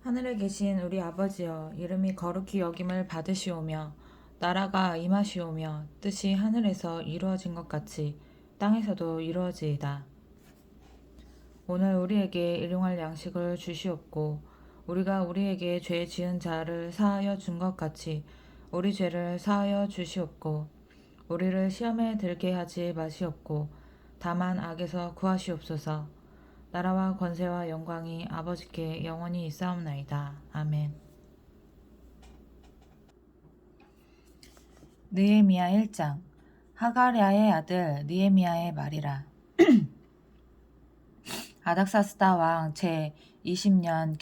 하늘에 계신 우리 아버지여, 이름이 거룩히 여김을 받으시오며, 나라가 임하시오며, 뜻이 하늘에서 이루어진 것 같이 땅에서도 이루어지이다. 오늘 우리에게 일용할 양식을 주시옵고, 우리가 우리에게 죄 지은 자를 사하여 준 것 같이 우리 죄를 사하여 주시옵고, 우리를 시험에 들게 하지 마시옵고, 다만 악에서 구하시옵소서. 나라와 권세와 영광이 아버지께 영원히 있사옵나이다. 아멘. 느헤미야 1장. 하가랴의 아들 느헤미야의 말이라. 아닥사스다 왕 제 20년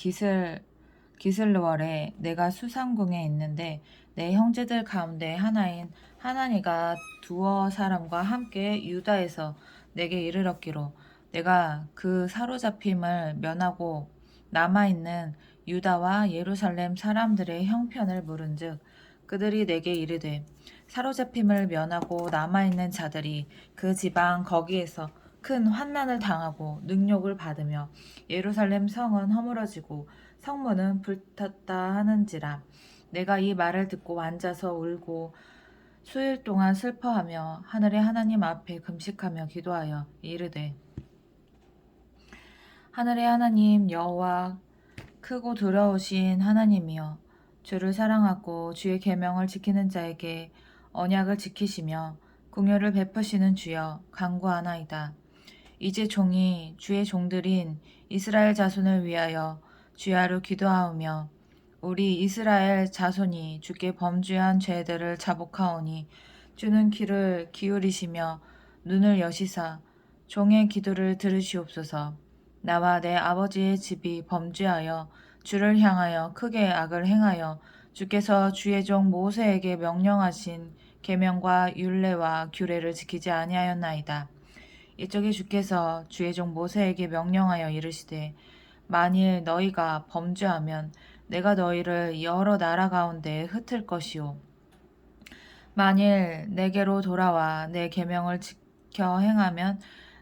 기슬르월에 내가 수상궁에 있는데 내 형제들 가운데 하나인 하나니가 두어 사람과 함께 유다에서 내게 이르렀기로 내가 그 사로잡힘을 면하고 남아있는 유다와 예루살렘 사람들의 형편을 물은즉 그들이 내게 이르되 사로잡힘을 면하고 남아있는 자들이 그 지방 거기에서 큰 환난을 당하고 능욕을 받으며 예루살렘 성은 허물어지고 성문은 불탔다 하는지라. 내가 이 말을 듣고 앉아서 울고 수일 동안 슬퍼하며 하늘의 하나님 앞에 금식하며 기도하여 이르되 하늘의 하나님 여호와 크고 두려우신 하나님이여 주를 사랑하고 주의 계명을 지키는 자에게 언약을 지키시며 긍휼을 베푸시는 주여 간구하나이다. 이제 종이 주의 종들인 이스라엘 자손을 위하여 주야로 기도하오며 우리 이스라엘 자손이 주께 범죄한 죄들을 자복하오니 주는 귀를 기울이시며 눈을 여시사 종의 기도를 들으시옵소서. 나와 내 아버지의 집이 범죄하여 주를 향하여 크게 악을 행하여 주께서 주의 종 모세에게 명령하신 계명과 율례와 규례를 지키지 아니하였나이다. 이쪽에 주께서 주의 종 모세에게 명령하여 이르시되 만일 너희가 범죄하면 내가 너희를 여러 나라 가운데 흩을 것이요 만일 내게로 돌아와 내 계명을 지켜 행하면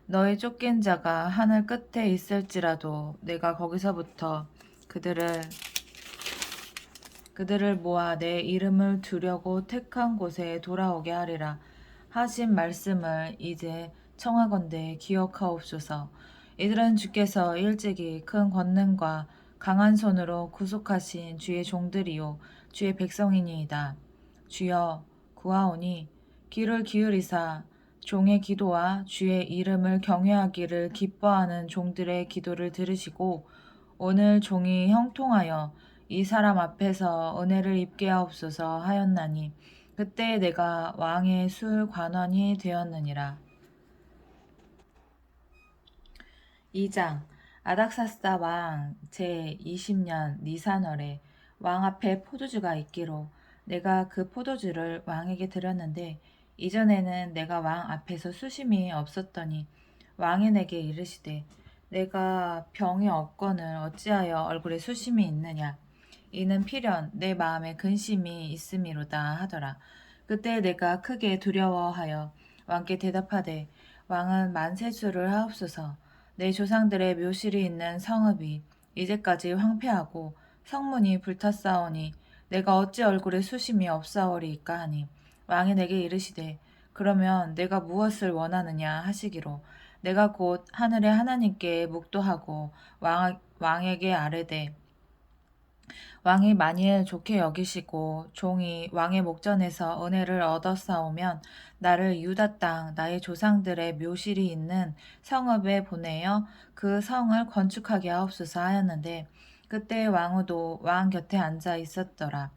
너희 쫓긴 자가 하늘 끝에 있을지라도 내가 거기서부터 그들을 모아 내 이름을 두려고 택한 곳에 돌아오게 하리라 하신 말씀을 이제 청하건대 기억하옵소서. 이들은 주께서 일찍이 큰 권능과 강한 손으로 구속하신 주의 종들이요 주의 백성이니이다. 주여 구하오니 귀를 기울이사 종의 기도와 주의 이름을 경외하기를 기뻐하는 종들의 기도를 들으시고 오늘 종이 형통하여 이 사람 앞에서 은혜를 입게 하옵소서 하였나니 그때 내가 왕의 술 관원이 되었느니라. 2장. 아닥사스다 왕 제 20년 니산월에 왕 앞에 포도주가 있기로 내가 그 포도주를 왕에게 드렸는데 이전에는 내가 왕 앞에서 수심이 없었더니 왕이 내게 이르시되 내가 병이 없거늘 어찌하여 얼굴에 수심이 있느냐 이는 필연 내 마음에 근심이 있음이로다 하더라. 그때 내가 크게 두려워하여 왕께 대답하되 왕은 만세수를 하옵소서. 내 조상들의 묘실이 있는 성읍이 이제까지 황폐하고 성문이 불탔사오니 내가 어찌 얼굴에 수심이 없사오리이까 하니 왕이 내게 이르시되 그러면 내가 무엇을 원하느냐 하시기로 내가 곧 하늘의 하나님께 묵도하고 왕에게 아뢰되 왕이 만일 좋게 여기시고 종이 왕의 목전에서 은혜를 얻었사오면 나를 유다 땅 나의 조상들의 묘실이 있는 성읍에 보내어 그 성을 건축하게 하옵소서 하였는데 그때 왕후도 왕 곁에 앉아 있었더라.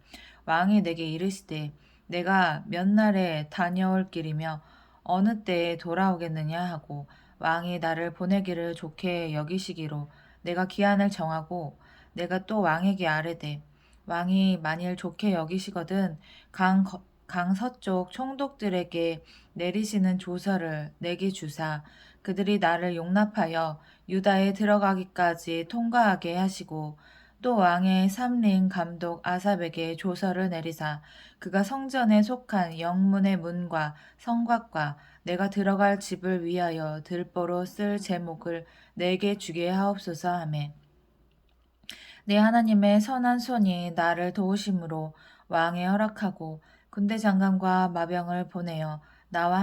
왕이 내게 이르시되 내가 몇 날에 다녀올 길이며 어느 때에 돌아오겠느냐 하고 왕이 나를 보내기를 좋게 여기시기로 내가 기한을 정하고 내가 또 왕에게 아뢰되 왕이 만일 좋게 여기시거든 강 서쪽 총독들에게 내리시는 조서를 내게 주사 그들이 나를 용납하여 유다에 들어가기까지 통과하게 하시고 또 왕의 삼린 감독 아삽에게 조서를 내리사 그가 성전에 속한 영문의 문과 성곽과 내가 들어갈 집을 위하여 들보로 쓸 제목을 내게 주게 하옵소서 하매 내 하나님의 선한 손이 나를 도우심으로 왕에 허락하고 군대 장관과 마병을 보내어 나와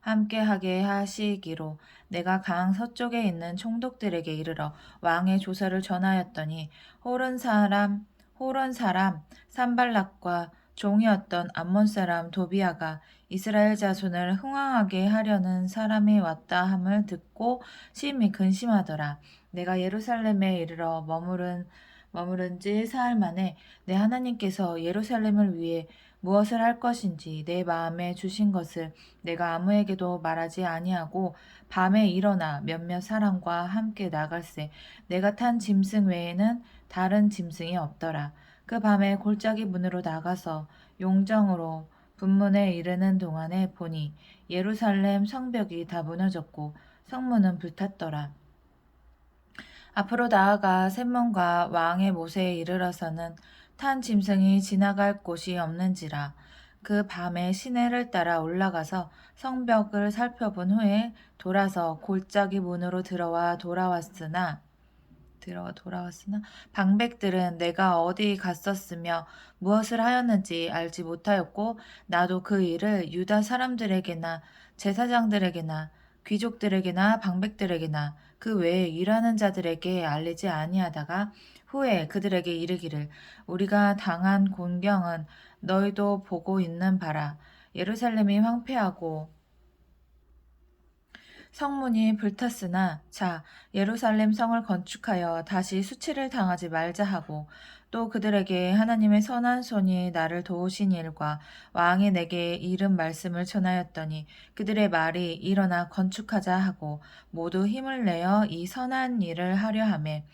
함께하게 하시기로 내가 강 서쪽에 있는 총독들에게 이르러 왕의 조서를 전하였더니 호른 사람 산발락과 종이었던 암몬 사람 도비아가 이스라엘 자손을 흥황하게 하려는 사람이 왔다 함을 듣고 심히 근심하더라. 내가 예루살렘에 이르러 머무른 지 사흘 만에 내 하나님께서 예루살렘을 위해 무엇을 할 것인지 내 마음에 주신 것을 내가 아무에게도 말하지 아니하고 밤에 일어나 몇몇 사람과 함께 나갈새 내가 탄 짐승 외에는 다른 짐승이 없더라. 그 밤에 골짜기 문으로 나가서 용정으로 분문에 이르는 동안에 보니 예루살렘 성벽이 다 무너졌고 성문은 불탔더라. 앞으로 나아가 샘문과 왕의 못에 이르러서는 탄 짐승이 지나갈 곳이 없는지라. 그 밤에 시내를 따라 올라가서 성벽을 살펴본 후에 돌아서 골짜기 문으로 돌아왔으나 방백들은 내가 어디 갔었으며 무엇을 하였는지 알지 못하였고 나도 그 일을 유다 사람들에게나 제사장들에게나 귀족들에게나 방백들에게나 그 외에 일하는 자들에게 알리지 아니하다가 후에 그들에게 이르기를 우리가 당한 곤경은 너희도 보고 있는 바라. 예루살렘이 황폐하고 성문이 불탔으나 자 예루살렘 성을 건축하여 다시 수치를 당하지 말자 하고 또 그들에게 하나님의 선한 손이 나를 도우신 일과 왕이 내게 이른 말씀을 전하였더니 그들의 말이 일어나 건축하자 하고 모두 힘을 내어 이 선한 일을 하려 하매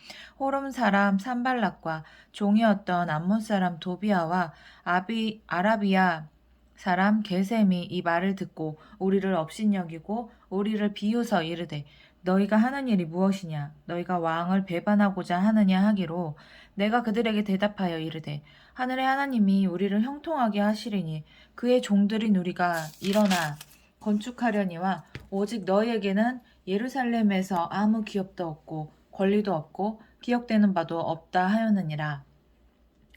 호름 사람 산발락과 종이었던 암몬 사람 도비아와 아라비아 사람 게셈이 이 말을 듣고 우리를 업신여기고 우리를 비웃어 이르되 너희가 하는 일이 무엇이냐 너희가 왕을 배반하고자 하느냐 하기로 내가 그들에게 대답하여 이르되 하늘의 하나님이 우리를 형통하게 하시리니 그의 종들인 우리가 일어나 건축하려니와 오직 너희에게는 예루살렘에서 아무 기업도 없고 권리도 없고 기억되는 바도 없다 하였느니라.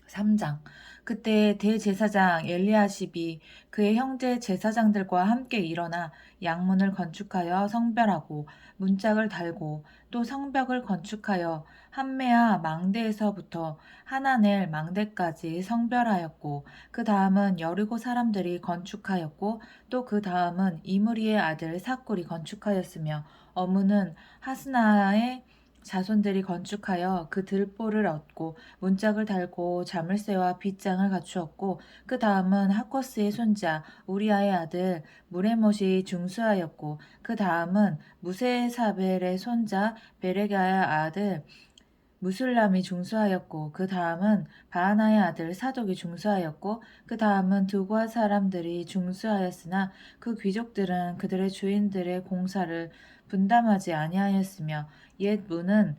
3장 그때 대제사장 엘리야십이 그의 형제 제사장들과 함께 일어나 양문을 건축하여 성별하고 문짝을 달고 또 성벽을 건축하여 함메아 망대에서부터 하나넬 망대까지 성별하였고 그 다음은 여리고 사람들이 건축하였고 또 그 다음은 이므리의 아들 삭굴이 건축하였으며 어무는 하스나의 자손들이 건축하여 그 들보를 얻고 문짝을 달고 자물쇠와 빗장을 갖추었고 그 다음은 하코스의 손자 우리아의 아들 무레못이 중수하였고 그 다음은 무세사벨의 손자 베레가의 아들 무술람이 중수하였고 그 다음은 바하나의 아들 사독이 중수하였고 그 다음은 두과 사람들이 중수하였으나 그 귀족들은 그들의 주인들의 공사를 분담하지 아니하였으며 옛 문은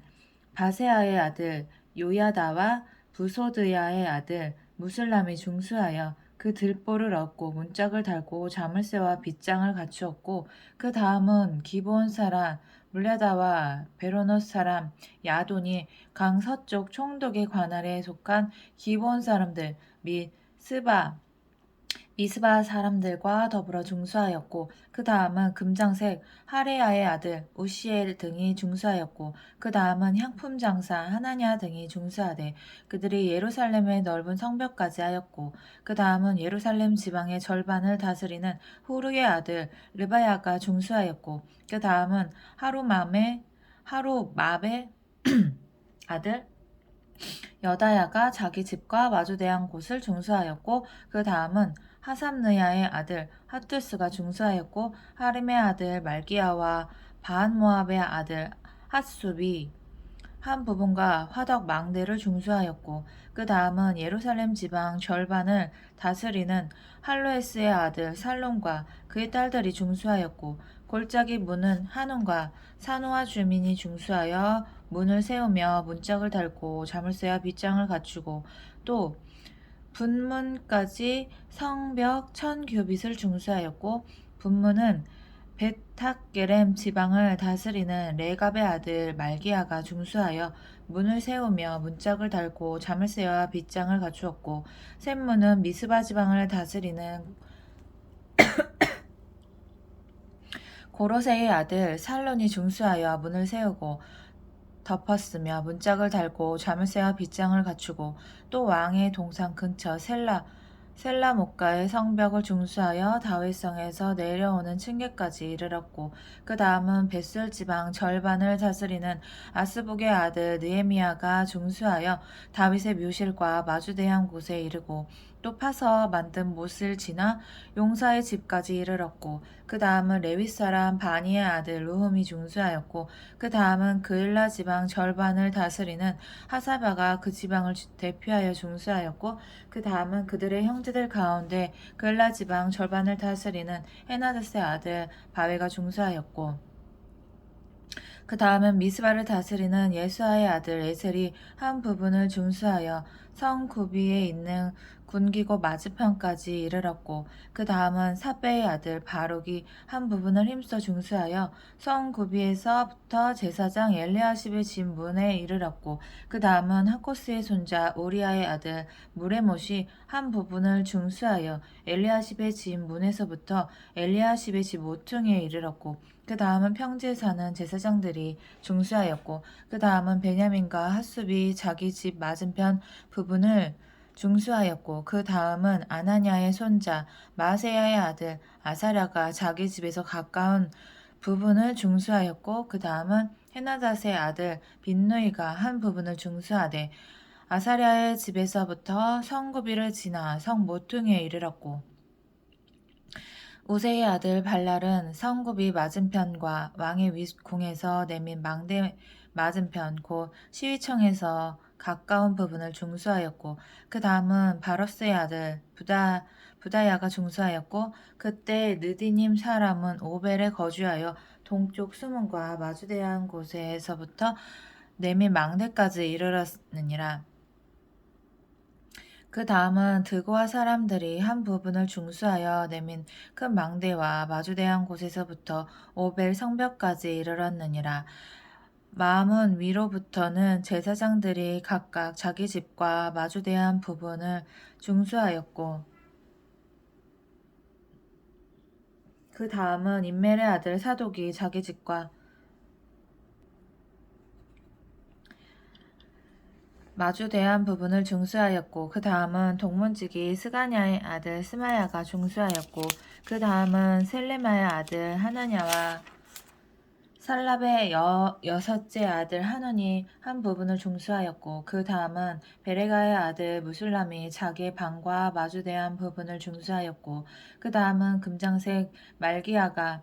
바세아의 아들 요야다와 부소드야의 아들 무술람이 중수하여 그 들보를 얻고 문짝을 달고 자물쇠와 빗장을 갖추었고 그 다음은 기브온 사람 물랴다와 베로노스 사람 야돈이 강 서쪽 총독의 관할에 속한 기브온 사람들 및 미스바 사람들과 더불어 중수하였고 그 다음은 금장색 하레야의 아들 우시엘 등이 중수하였고 그 다음은 향품 장사 하나냐 등이 중수하되 그들이 예루살렘의 넓은 성벽까지 하였고 그 다음은 예루살렘 지방의 절반을 다스리는 후르의 아들 르바야가 중수하였고 그 다음은 하루마베 아들 여다야가 자기 집과 마주대한 곳을 중수하였고 그 다음은 하삼느야의 아들 하투스가 중수하였고 하림의 아들 말기야와 바한모압의 아들 핫숲이 한 부분과 화덕 망대를 중수하였고 그 다음은 예루살렘 지방 절반을 다스리는 할로에스의 아들 살론과 그의 딸들이 중수하였고 골짜기 문은 한온과 산호와 주민이 중수하여 문을 세우며 문짝을 달고 자물쇠와 빗장을 갖추고 또 분문까지 성벽 1000규빗을 중수하였고 분문은 베탁게렘 지방을 다스리는 레갑의 아들 말기야가 중수하여 문을 세우며 문짝을 달고 자물쇠와 빗장을 갖추었고, 샘문은 미스바 지방을 다스리는 고로세의 아들 살론이 중수하여 문을 세우고 덮었으며 문짝을 달고 자물쇠와 빗장을 갖추고, 또 왕의 동상 근처 셀라목가의 성벽을 중수하여 다윗성에서 내려오는 층계까지 이르렀고, 그 다음은 벳술 지방 절반을 다스리는 아스북의 아들 느헤미야가 중수하여 다윗의 묘실과 마주대한 곳에 이르고, 또 파서 만든 못을 지나 용사의 집까지 이르렀고, 그 다음은 레위 사람 바니의 아들 루흠이 중수하였고, 그 다음은 그일라 지방 절반을 다스리는 하사바가 그 지방을 대표하여 중수하였고, 그 다음은 그들의 형제들 가운데 그일라 지방 절반을 다스리는 헤나다스의 아들 바웨가 중수하였고, 그 다음은 미스바를 다스리는 예수아의 아들 에셀이 한 부분을 중수하여 성 구비에 있는 군기고 맞은편까지 이르렀고, 그 다음은 사베의 아들 바룩이 한 부분을 힘써 중수하여 성 구비에서부터 제사장 엘리야십의 집 문에 이르렀고, 그 다음은 하코스의 손자 우리아의 아들 무레못이 한 부분을 중수하여 엘리야십의 집 문에서부터 엘리야십의 집 모퉁이에 이르렀고, 그 다음은 평지에 사는 제사장들이 중수하였고, 그 다음은 베냐민과 핫숲이 자기 집 맞은편 부분을 중수하였고, 그 다음은 아나냐의 손자 마세야의 아들 아사랴가 자기 집에서 가까운 부분을 중수하였고, 그 다음은 헤나닷의 아들 빈누이가 한 부분을 중수하되, 아사랴의 집에서부터 성구비를 지나 성 모퉁이에 이르렀고, 우세의 아들 발랄은 성굽이 맞은편과 왕의 윗궁에서 내민 망대 맞은편 곧 시위청에서 가까운 부분을 중수하였고, 그 다음은 바로스의 아들 부다야가 중수하였고, 그때 느디님 사람은 오벨에 거주하여 동쪽 수문과 마주대한 곳에서부터 내민 망대까지 이르렀느니라. 그 다음은 드고와 사람들이 한 부분을 중수하여 내민 큰 망대와 마주대한 곳에서부터 오벨 성벽까지 이르렀느니라. 마문 위로부터는 제사장들이 각각 자기 집과 마주대한 부분을 중수하였고, 그 다음은 임멜의 아들 사독이 자기 집과 마주대한 부분을 중수하였고, 그 다음은 동문지기 스가냐의 아들 스마야가 중수하였고, 그 다음은 셀레마의 아들 하나냐와 살랍의 여섯째 아들 하논이 한 부분을 중수하였고, 그 다음은 베레가의 아들 무술람이 자기의 방과 마주대한 부분을 중수하였고, 그 다음은 금장색 말기야가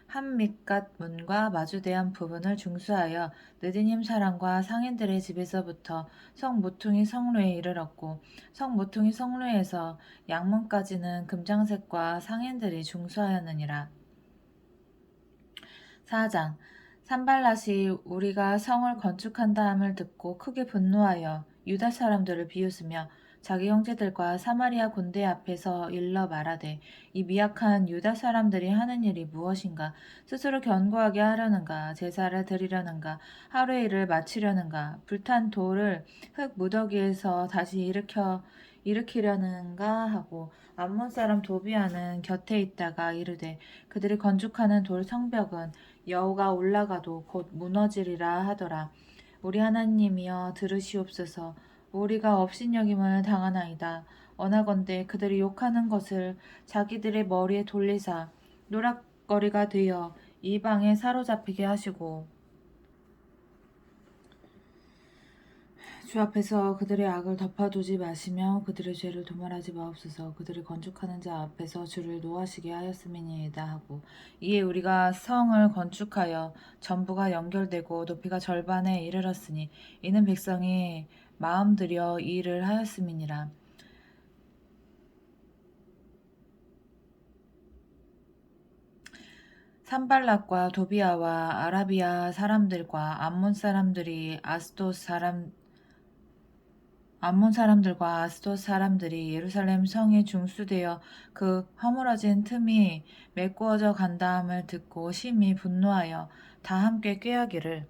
한 밑갓 문과 마주대한 부분을 중수하여 느디님 사람과 상인들의 집에서부터 성 모퉁이 성루에 이르렀고, 성 모퉁이 성루에서 양문까지는 금장색과 상인들이 중수하였느니라. 4장 산발랏이 우리가 성을 건축한다 함을 듣고 크게 분노하여 유다 사람들을 비웃으며 자기 형제들과 사마리아 군대 앞에서 일러 말하되, 이 미약한 유다 사람들이 하는 일이 무엇인가? 스스로 견고하게 하려는가? 제사를 드리려는가? 하루의 일을 마치려는가? 불탄 돌을 흙 무더기에서 다시 일으키려는가 하고, 암몬 사람 도비아는 곁에 있다가 이르되, 그들이 건축하는 돌 성벽은 여호가 올라가도 곧 무너지리라 하더라. 우리 하나님이여 들으시옵소서. 우리가 업신여김을 당하나이다. 원하건대 그들이 욕하는 것을 자기들의 머리에 돌리사 노락거리가 되어 이방에 사로잡히게 하시고, 주 앞에서 그들의 악을 덮어두지 마시며 그들의 죄를 도말하지 마옵소서. 그들이 건축하는 자 앞에서 주를 노하시게 하였음이니이다 하고, 이에 우리가 성을 건축하여 전부가 연결되고 높이가 절반에 이르렀으니 이는 백성이 마음 들여 이 일을 하였음이니라. 산발락과 도비아와 아라비아 사람들과 암몬 사람들이 아스돗 사람 암몬 사람들과 아스돗 사람들이 예루살렘 성에 중수되어 그 허물어진 틈이 메꾸어져 간다함을 듣고 심히 분노하여 다 함께 꾀하기를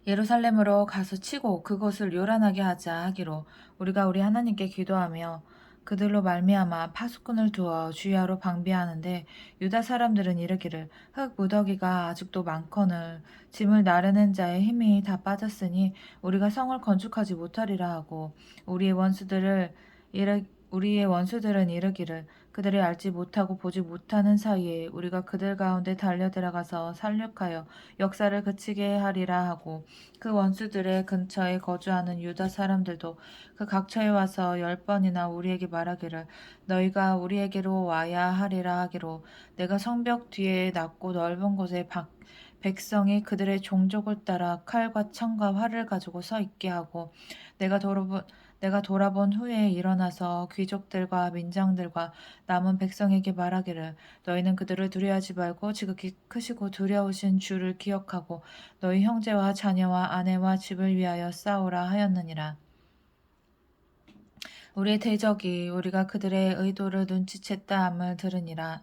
예루살렘으로 가서 치고 그곳을 요란하게 하자 하기로 우리가 우리 하나님께 기도하며 그들로 말미암아 파수꾼을 두어 주야로 방비하는데 유다 사람들은 이르기를 흙 무더기가 아직도 많거늘 짐을 나르는 자의 힘이 다 빠졌으니 우리가 성을 건축하지 못하리라 하고 우리의 원수들은 이르기를 그들이 알지 못하고 보지 못하는 사이에 우리가 그들 가운데 달려들어가서 살육하여 역사를 그치게 하리라 하고 그 원수들의 근처에 거주하는 유다 사람들도 그 각처에 와서 10번이나 우리에게 말하기를 너희가 우리에게로 와야 하리라 하기로 내가 성벽 뒤에 낮고 넓은 곳에 백성이 그들의 종족을 따라 칼과 창과 활을 가지고 서 있게 하고 내가 돌아본 후에 일어나서 귀족들과 민장들과 남은 백성에게 말하기를 너희는 그들을 두려워하지 말고 지극히 크시고 두려우신 주를 기억하고 너희 형제와 자녀와 아내와 집을 위하여 싸우라 하였느니라. 우리의 대적이 우리가 그들의 의도를 눈치챘다 함을 들으니라.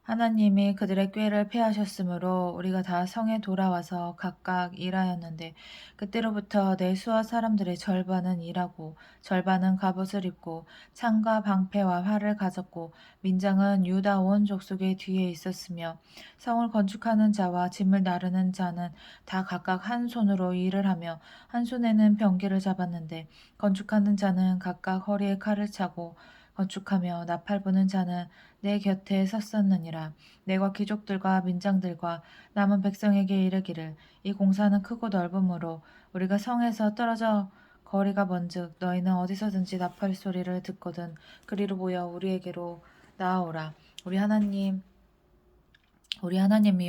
하나님이 그들의 꾀를 패하셨으므로 우리가 다 성에 돌아와서 각각 일하였는데 그때로부터 내 수하 사람들의 절반은 일하고 절반은 갑옷을 입고 창과 방패와 활을 가졌고 민장은 유다 온 족속의 뒤에 있었으며 성을 건축하는 자와 짐을 나르는 자는 다 각각 한 손으로 일을 하며 한 손에는 병기를 잡았는데 건축하는 자는 각각 허리에 칼을 차고 건축하며 나팔 부는 자는 내 곁에 섰었느니라. 내가 귀족들과 민장들과 남은 백성에게 이르기를 이 공사는 크고 넓으므로 우리가 성에서 떨어져 거리가 먼즉 너희는 어디서든지 나팔 소리를 듣거든 그리로 모여 우리에게로 나아오라. 우리 하나님이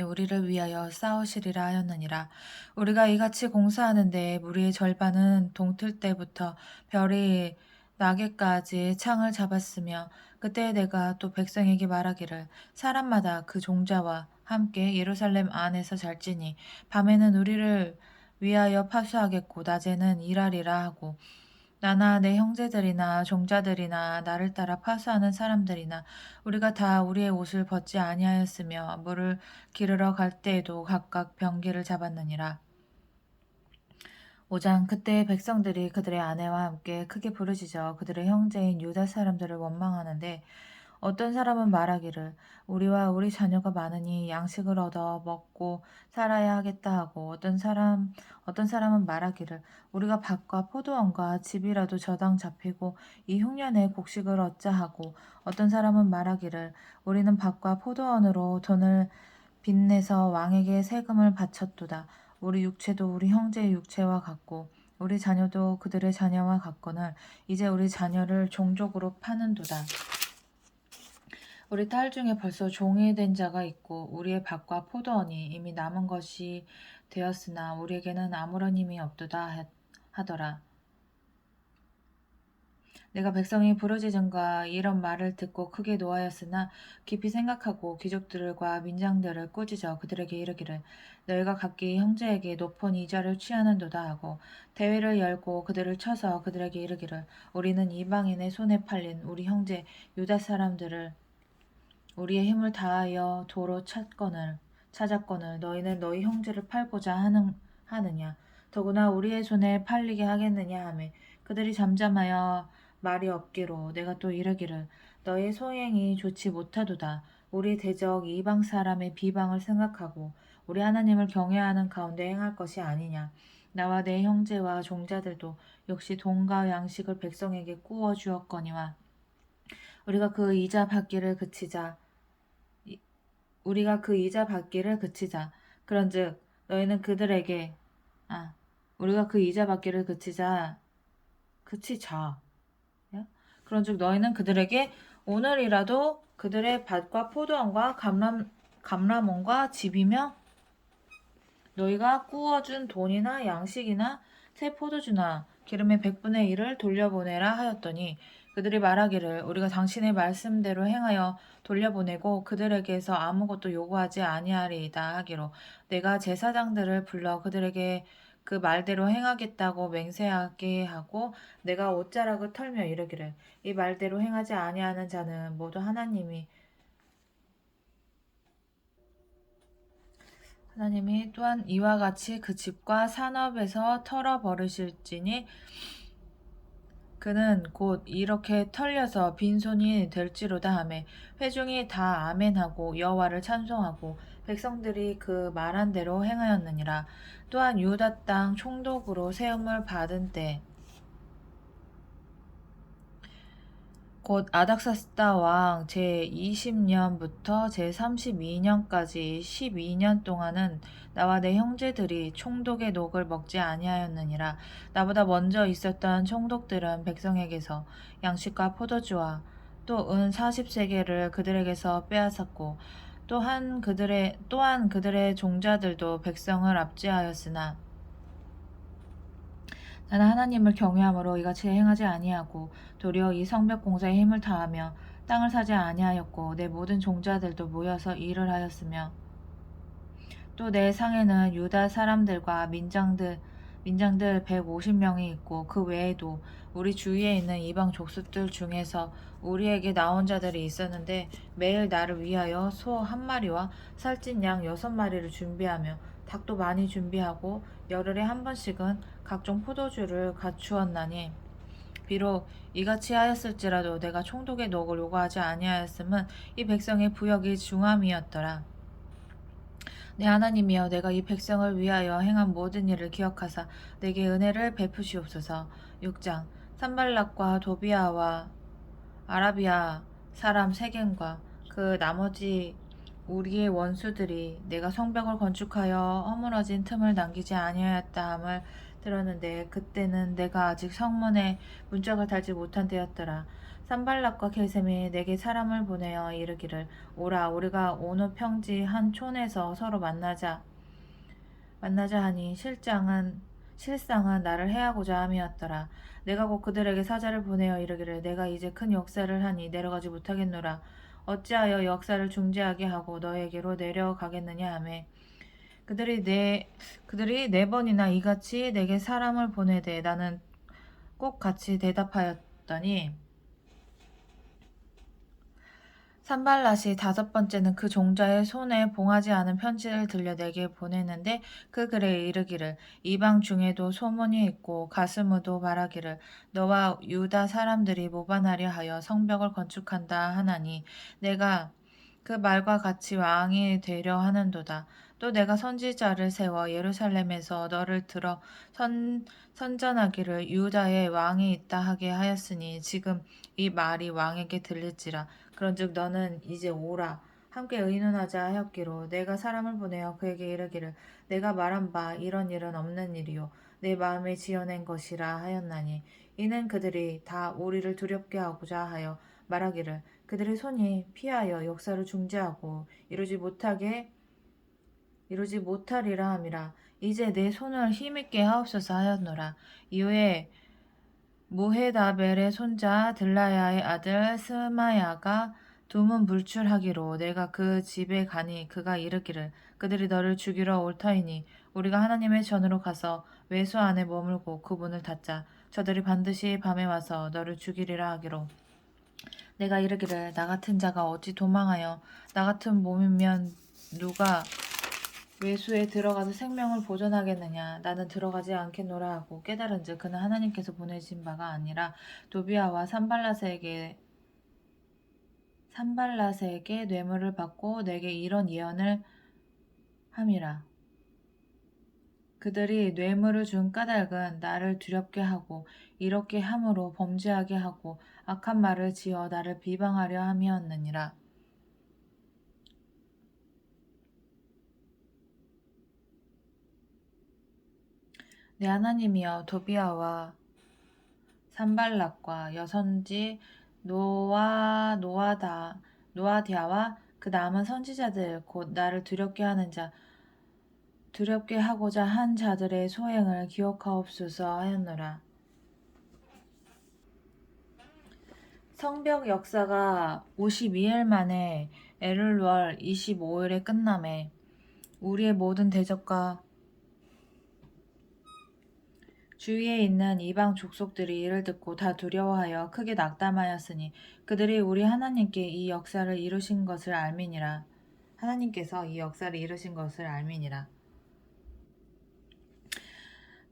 우리를 위하여 싸우시리라 하였느니라. 우리가 이같이 공사하는데 무리의 절반은 동틀 때부터 별이 나게까지 창을 잡았으며 그때 내가 또 백성에게 말하기를 사람마다 그 종자와 함께 예루살렘 안에서 잘지니 밤에는 우리를 위하여 파수하겠고 낮에는 일하리라 하고 나나 내 형제들이나 종자들이나 나를 따라 파수하는 사람들이나 우리가 다 우리의 옷을 벗지 아니하였으며 물을 기르러 갈 때에도 각각 병기를 잡았느니라. 5장 그때 백성들이 그들의 아내와 함께 크게 부르짖어 그들의 형제인 유다 사람들을 원망하는데 어떤 사람은 말하기를 우리와 우리 자녀가 많으니 양식을 얻어 먹고 살아야 하겠다 하고 어떤 사람은 말하기를 우리가 밭과 포도원과 집이라도 저당 잡히고 이 흉년에 곡식을 얻자 하고 어떤 사람은 말하기를 우리는 밭과 포도원으로 돈을 빚내서 왕에게 세금을 바쳤도다. 우리 육체도 우리 형제의 육체와 같고 우리 자녀도 그들의 자녀와 같거늘 이제 우리 자녀를 종족으로 파는도다. 우리 딸 중에 벌써 종이 된 자가 있고 우리의 밭과 포도원이 이미 남은 것이 되었으나 우리에게는 아무런 힘이 없도다 하더라. 내가 백성이 부르짖음과 이런 말을 듣고 크게 노하였으나 깊이 생각하고 귀족들과 민장들을 꾸짖어 그들에게 이르기를 너희가 각기 형제에게 높은 이자를 취하는도다 하고 대회를 열고 그들을 쳐서 그들에게 이르기를 우리는 이방인의 손에 팔린 우리 형제 유다 사람들을 우리의 힘을 다하여 도로 찾았거늘 너희는 너희 형제를 팔고자 하느냐 더구나 우리의 손에 팔리게 하겠느냐 하매 그들이 잠잠하여 말이 없기로 내가 또 이르기를 너희 소행이 좋지 못하도다. 우리 대적 이방 사람의 비방을 생각하고 우리 하나님을 경외하는 가운데 행할 것이 아니냐. 나와 내 형제와 종자들도 역시 돈과 양식을 백성에게 꾸어 주었거니와 우리가 그 이자 받기를 그치자. 그런즉 너희는 그들에게 우리가 그 이자 받기를 그치자. 그런즉 너희는 그들에게 오늘이라도 그들의 밭과 포도원과 감람원과 집이며 너희가 꾸어준 돈이나 양식이나 새 포도주나 기름의 100분의 1을 돌려보내라 하였더니 그들이 말하기를 우리가 당신의 말씀대로 행하여 돌려보내고 그들에게서 아무것도 요구하지 아니하리이다 하기로 내가 제사장들을 불러 그들에게 그 말대로 행하겠다고 맹세하게 하고 내가 옷자락을 털며 이르기를 이 말대로 행하지 아니하는 자는 모두 하나님이 또한 이와 같이 그 집과 산업에서 털어 버리실지니 그는 곧 이렇게 털려서 빈손이 될지로다 하매 회중이 다 아멘하고 여호와를 찬송하고 백성들이 그 말한 대로 행하였느니라. 또한 유다 땅 총독으로 세움을 받은 때 곧 아닥사스다 왕 제20년부터 제32년까지 12년 동안은 나와 내 형제들이 총독의 녹을 먹지 아니하였느니라. 나보다 먼저 있었던 총독들은 백성에게서 양식과 포도주와 또 은 40세겔을 그들에게서 빼앗았고 또한 그들의 종자들도 백성을 압제하였으나 나는 하나님을 경외함으로 이같이 행하지 아니하고 도리어 이 성벽 공사에 힘을 다하며 땅을 사지 아니하였고 내 모든 종자들도 모여서 일을 하였으며 또 내 상에는 유다 사람들과 민장들 150명이 있고 그 외에도 우리 주위에 있는 이방 족속들 중에서 우리에게 나온 자들이 있었는데 매일 나를 위하여 소 한 마리와 살찐 양 6마리를 준비하며 닭도 많이 준비하고 열흘에 한 번씩은 각종 포도주를 갖추었나니 비록 이같이 하였을지라도 내가 총독의 녹을 요구하지 아니하였음은 이 백성의 부역이 중함이었더라. 내 하나님이여 내가 이 백성을 위하여 행한 모든 일을 기억하사 내게 은혜를 베푸시옵소서. 6장 산발락과 도비아와 아라비아 사람 세겜과 그 나머지 우리의 원수들이 내가 성벽을 건축하여 허물어진 틈을 남기지 아니하였다 함을 들었는데 그때는 내가 아직 성문에 문짝을 달지 못한 때였더라. 산발락과 게셈이 내게 사람을 보내어 이르기를 오라 우리가 오노 평지 한 촌에서 서로 만나자 하니 실상은 나를 해하고자 함이었더라. 내가 곧 그들에게 사자를 보내어 이르기를 내가 이제 큰 역사를 하니 내려가지 못하겠노라. 어찌하여 역사를 중지하게 하고 너에게로 내려가겠느냐 하매 그들이 네 번이나 이같이 내게 사람을 보내되 나는 꼭 같이 대답하였더니 산발랏이 5번째는 그 종자의 손에 봉하지 않은 편지를 들려 내게 보냈는데 그 글에 이르기를 이방 중에도 소문이 있고 가스무도 말하기를 너와 유다 사람들이 모반하려 하여 성벽을 건축한다 하나니 내가 그 말과 같이 왕이 되려 하는도다. 또 내가 선지자를 세워 예루살렘에서 너를 들어 선전하기를 유다에 왕이 있다 하게 하였으니 지금 이 말이 왕에게 들릴지라. 그런즉 너는 이제 오라 함께 의논하자 하였기로 내가 사람을 보내어 그에게 이르기를 내가 말한 바 이런 일은 없는 일이요 내 마음에 지어낸 것이라 하였나니 이는 그들이 다 우리를 두렵게 하고자 하여 말하기를 그들의 손이 피하여 역사를 중지하고 이루지 못하리라 함이라. 이제 내 손을 힘있게 하옵소서 하였노라. 이후에 무헤다벨의 손자 들라야의 아들 스마야가 두문 불출하기로 내가 그 집에 가니 그가 이르기를 그들이 너를 죽이러 올 터이니 우리가 하나님의 전으로 가서 외수 안에 머물고 그 문을 닫자. 저들이 반드시 밤에 와서 너를 죽이리라 하기로 내가 이르기를 나 같은 자가 어찌 도망하여 나 같은 몸이면 누가 외수에 들어가서 생명을 보존하겠느냐 나는 들어가지 않겠노라 하고 깨달은즉 그는 하나님께서 보내신 바가 아니라 도비아와 산발랏에게 뇌물을 받고 내게 이런 예언을 함이라. 그들이 뇌물을 준 까닭은 나를 두렵게 하고 이렇게 함으로 범죄하게 하고 악한 말을 지어 나를 비방하려 함이었느니라. 내 하나님이여 도비아와 산발락과 여선지 노아디아와 그 남은 선지자들 곧 나를 두렵게 하고자 한 자들의 소행을 기억하옵소서 하였노라. 성벽 역사가 52일 만에 엘룰월 25일에 끝남에 우리의 모든 대적과 주위에 있는 이방 족속들이 이를 듣고 다 두려워하여 크게 낙담하였으니 그들이 우리 하나님께 이 역사를 이루신 것을 알미니라. 하나님께서 이 역사를 이루신 것을 알미니라.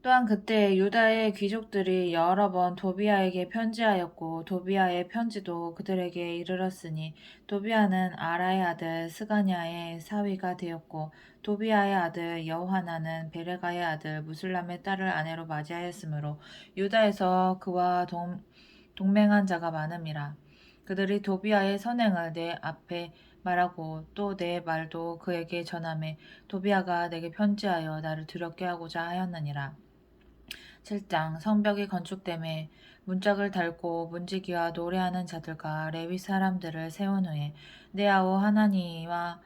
또한 그때 유다의 귀족들이 여러 번 도비아에게 편지하였고 도비아의 편지도 그들에게 이르렀으니 도비아는 아라의 아들 스가냐의 사위가 되었고 도비아의 아들 여호하나는 베레가의 아들 무술람의 딸을 아내로 맞이하였으므로 유다에서 그와 동맹한 자가 많음이라. 그들이 도비아의 선행을 내 앞에 말하고 또 내 말도 그에게 전하매 도비아가 내게 편지하여 나를 두렵게 하고자 하였느니라. 7장 성벽이 건축됨에 문짝을 달고 문지기와 노래하는 자들과 레위 사람들을 세운 후에 내 아우 하나니와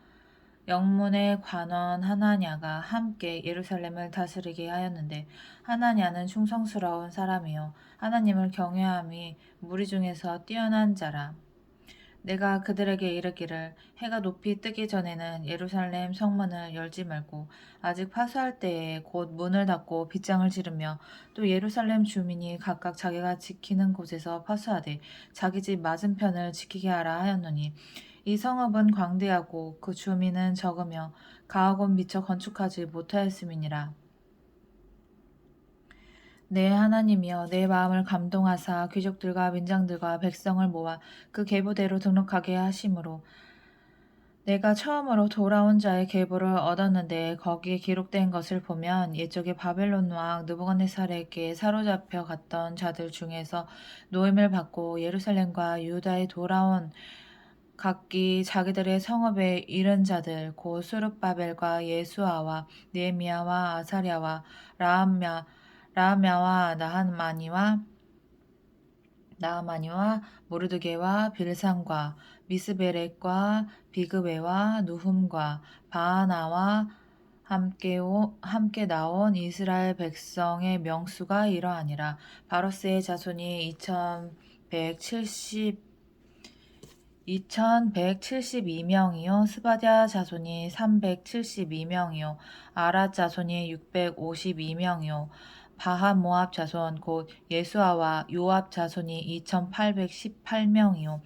영문의 관원 하나냐가 함께 예루살렘을 다스리게 하였는데 하나냐는 충성스러운 사람이요 하나님을 경외함이 무리 중에서 뛰어난 자라. 내가 그들에게 이르기를 해가 높이 뜨기 전에는 예루살렘 성문을 열지 말고 아직 파수할 때에 곧 문을 닫고 빗장을 지르며 또 예루살렘 주민이 각각 자기가 지키는 곳에서 파수하되 자기 집 맞은편을 지키게 하라 하였노니 이 성읍은 광대하고 그 주민은 적으며 가옥은 미처 건축하지 못하였음이니라. 내 하나님이여 내 마음을 감동하사 귀족들과 민장들과 백성을 모아 그 계보대로 등록하게 하심으로 내가 처음으로 돌아온 자의 계보를 얻었는데 거기에 기록된 것을 보면 옛적에 바벨론 왕 느부갓네살에게 사로잡혀 갔던 자들 중에서 노임을 받고 예루살렘과 유다에 돌아온 각기 자기들의 성읍에 이른 자들 곧 스룹바벨과 예수아와 느헤미야와 아사랴와 라함야와 나하마니와 모르드게와 빌산과 미스베렉과 비그웨와 누훔과 바하나와 함께 나온 이스라엘 백성의 명수가 이러하니라. 바로스의 자손이 2172명이요 스바랴 자손이 372명이요 아랏 자손이 652명이요 바하모압 자손 곧 예수아와 요압 자손이 2818명이요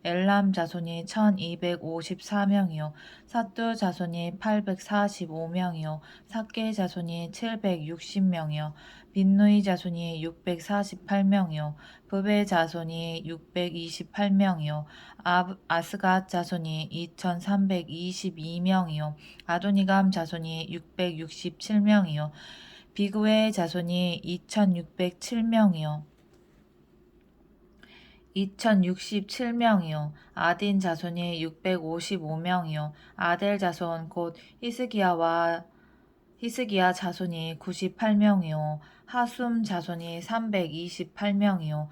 엘람 자손이 1254명이요 사뚜 자손이 845명이요 삭게 자손이 760명이요 빈누이 자손이 648명이요 브베 자손이 628명이요 아스갓 자손이 2322명이요 아도니감 자손이 667명이요 비그웨 자손이 2067명이요 아딘 자손이 655명이요 아델 자손 곧 히스기야 자손이 98명이요 하숨 자손이 328명이요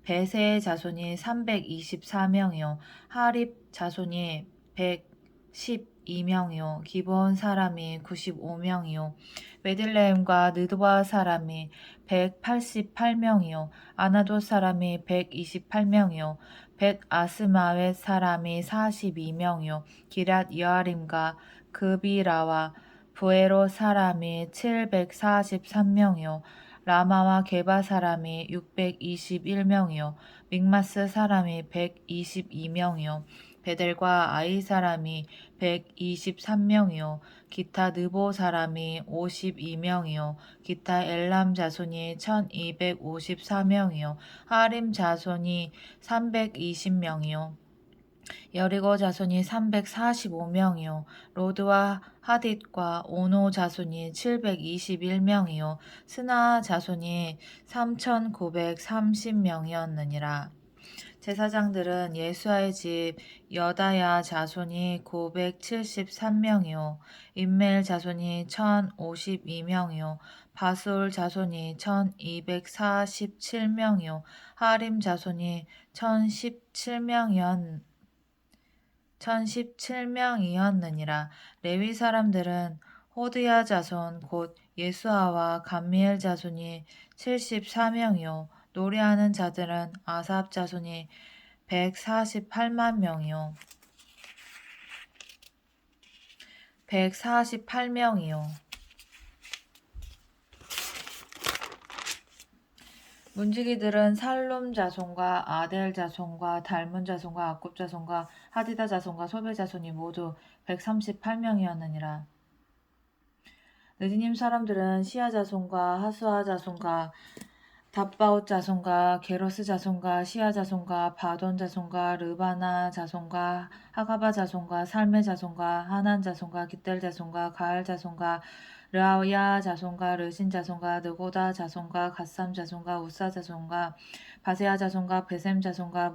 베세 자손이 324명이요 하립 자손이 112명이요 기브온 사람이 95명이요 베들레헴과 느드와 사람이 188명이요 아나돗 사람이 128명이요 벳 아스마웻 사람이 42명이요 기럇 여아림과 그비라와 부에로 사람이 743명이요 라마와 게바 사람이 621명이요 믹마스 사람이 122명이요 베델과 아이 사람이 123명이요 기타 느보 사람이 52명이요 기타 엘람 자손이 1254명이요 하림 자손이 320명이요 여리고 자손이 345명이요 로드와 하딧과 오노 자손이 721명이요 스나 자손이 3930명이었느니라. 제사장들은 예수아의 집 여다야 자손이 973명이요 임멜 자손이 1052명이요 바술 자손이 1247명이요 하림 자손이 1017명이었느니라. 레위 사람들은 호드야 자손 곧 예수아와 감미엘 자손이 74명이요 노래하는 자들은 아삽 자손이 148만 명이요 148명이요 문지기들은 살룸 자손과 아델 자손과 달문 자손과 아굽 자손과 하디다 자손과 소벨 자손이 모두 138명이었느니라. 느디님 사람들은 시아 자손과 하수아 자손과 답바옷 자손과 게로스 자손과 시아 자손과 바돈 자손과 르바나 자손과 하가바 자손과 살메 자손과 하난 자손과 기델 자손과 가알 자손과 르아야 자손과 르신 자손과 느고다 자손과 갓삼 자손과 우사 자손과 바세아 자손과 베셈 자손과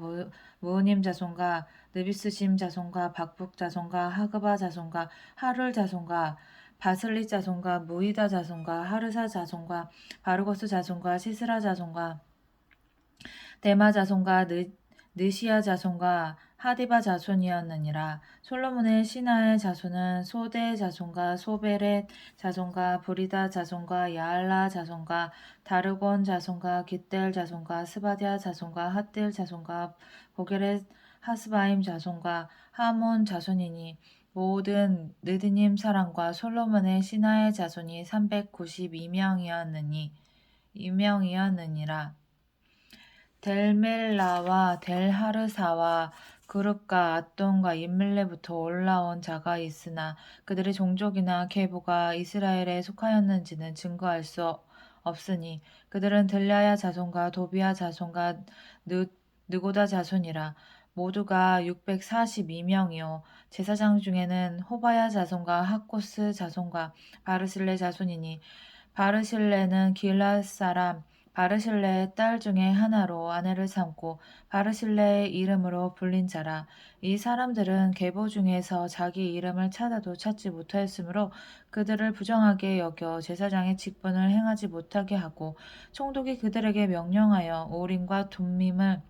무우님 자손과 느비스심 자손과 박북 자손과 하그바 자손과 하룰 자손과 바슬리 자손과 무이다 자손과 하르사 자손과 바르고스 자손과 시스라 자손과 데마 자손과 느시아 자손과 하디바 자손이었느니라. 솔로몬의 신하의 자손은 소대 자손과 소베렛 자손과 브리다 자손과 야알라 자손과 다르곤 자손과 깃델 자손과 스바디아 자손과 핫딜 자손과 보게렛 하스바임 자손과 하몬 자손이니 모든 느드님 사람과 솔로몬의 신하의 자손이 392명이었느니라. 델멜라와 델하르사와 그룹과 앗돈과 임밀레부터 올라온 자가 있으나 그들의 종족이나 계보가 이스라엘에 속하였는지는 증거할 수 없으니 그들은 들랴야 자손과 도비야 자손과 느고다 자손이라. 모두가 642명이요 제사장 중에는 호바야 자손과 학코스 자손과 바르실레 자손이니 바르실레는 길앗 사람 바르실레의 딸 중에 하나로 아내를 삼고 바르실레의 이름으로 불린 자라. 이 사람들은 계보 중에서 자기 이름을 찾아도 찾지 못하였으므로 그들을 부정하게 여겨 제사장의 직분을 행하지 못하게 하고 총독이 그들에게 명령하여 우림과 둠밈을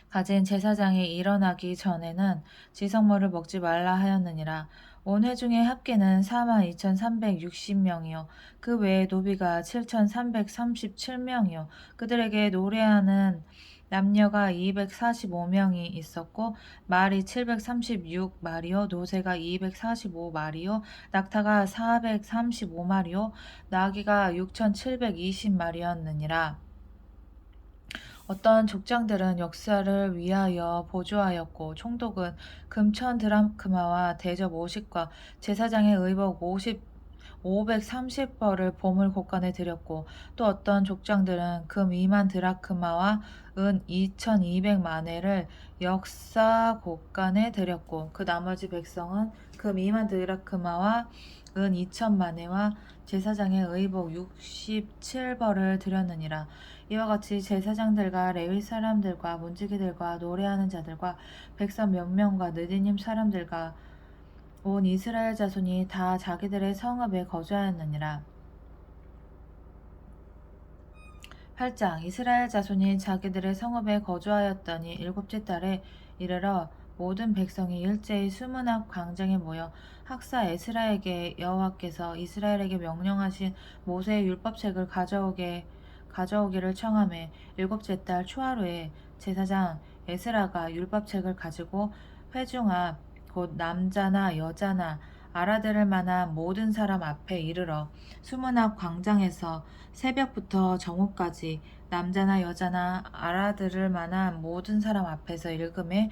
가진 제사장이 일어나기 전에는 지성물을 먹지 말라 하였느니라. 온 회중의 합계는 42,360명이요 그 외에 노비가 7,337명이요 그들에게 노래하는 남녀가 245명이 있었고 말이 736마리요 노새가 245마리요 낙타가 435마리요 나귀가 6,720마리였느니라. 어떤 족장들은 역사를 위하여 보조하였고 총독은 금 1,000드라크마와 대접 50과 제사장의 의복 530벌을 보물 곳간에 드렸고 또 어떤 족장들은 금 2만 드라크마와 은 2,200마네를 역사 곳간에 드렸고 그 나머지 백성은 금 2만 드라크마와 은 2,000마네와 제사장의 의복 67벌을 드렸느니라. 이와 같이 제사장들과 레위 사람들과 문지기들과 노래하는 자들과 백성 몇 명과 느디님 사람들과 온 이스라엘 자손이 다 자기들의 성읍에 거주하였느니라. 8장 이스라엘 자손이 자기들의 성읍에 거주하였더니 일곱째 달에 이르러 모든 백성이 일제히 수문앞 광장에 모여 학사 에스라에게 여호와께서 이스라엘에게 명령하신 모세의 율법책을 가져오기를 청하매 일곱째 달 초하루에 제사장 에스라가 율법책을 가지고 회중 앞 곧 남자나 여자나 알아들을 만한 모든 사람 앞에 이르러 수문 앞 광장에서 새벽부터 정오까지 남자나 여자나 알아들을 만한 모든 사람 앞에서 읽음에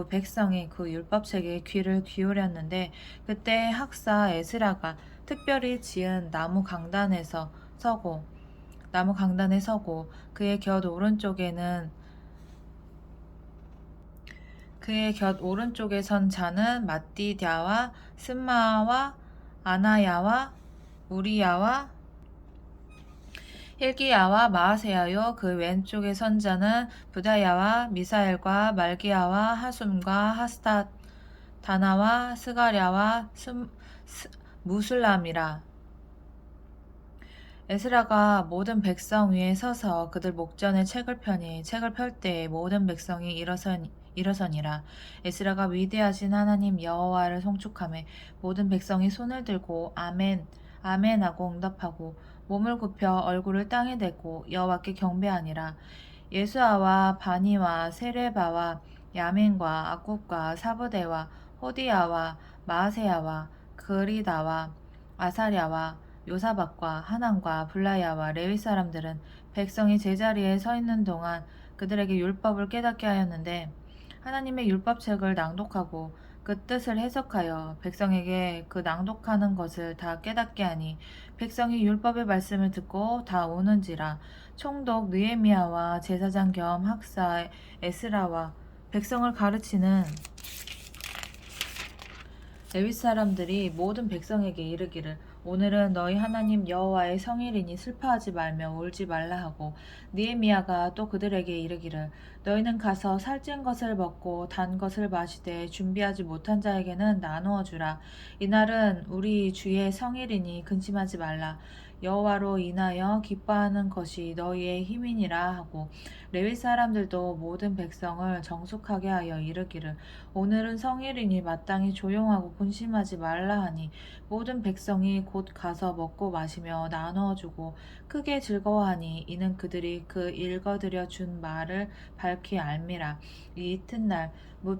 백성이 그 율법책에 귀를 기울였는데 그때 학사 에스라가 특별히 지은 나무 강단에 서고 그의 곁 오른쪽에 선 자는 마띠디아와 스마와 아나야와 우리야와 힐기야와 마아세야요 그 왼쪽에 선 자는 부다야와 미사엘과 말기야와 하숨과 하스다나와 스가랴와 무술람이라. 에스라가 모든 백성 위에 서서 그들 목전에 책을 펴니 책을 펼 때에 모든 백성이 일어서니라. 에스라가 위대하신 하나님 여호와를 송축하매 모든 백성이 손을 들고 아멘 아멘하고 응답하고 몸을 굽혀 얼굴을 땅에 대고 여호와께 경배하니라. 예수아와 바니와 세레바와 야민과 아굽과 사부대와 호디야와 마아세야와 그리다와 아사랴와 요사박과 하난과 블라야와 레위 사람들은 백성이 제자리에 서 있는 동안 그들에게 율법을 깨닫게 하였는데 하나님의 율법책을 낭독하고 그 뜻을 해석하여 백성에게 그 낭독하는 것을 다 깨닫게 하니 백성이 율법의 말씀을 듣고 다 오는지라. 총독 느헤미야와 제사장 겸 학사 에스라와 백성을 가르치는 레위 사람들이 모든 백성에게 이르기를 오늘은 너희 하나님 여호와의 성일이니 슬퍼하지 말며 울지 말라 하고 느헤미야가 또 그들에게 이르기를 너희는 가서 살찐 것을 먹고 단 것을 마시되 준비하지 못한 자에게는 나누어 주라. 이날은 우리 주의 성일이니 근심하지 말라. 여호와로 인하여 기뻐하는 것이 너희의 힘이니라 하고 레위 사람들도 모든 백성을 정숙하게 하여 이르기를 오늘은 성일이니 마땅히 조용하고 근심하지 말라 하니 모든 백성이 곧 가서 먹고 마시며 나누어주고 크게 즐거워하니 이는 그들이 그 읽어드려 준 말을 밝히 알미라. 이 이튿날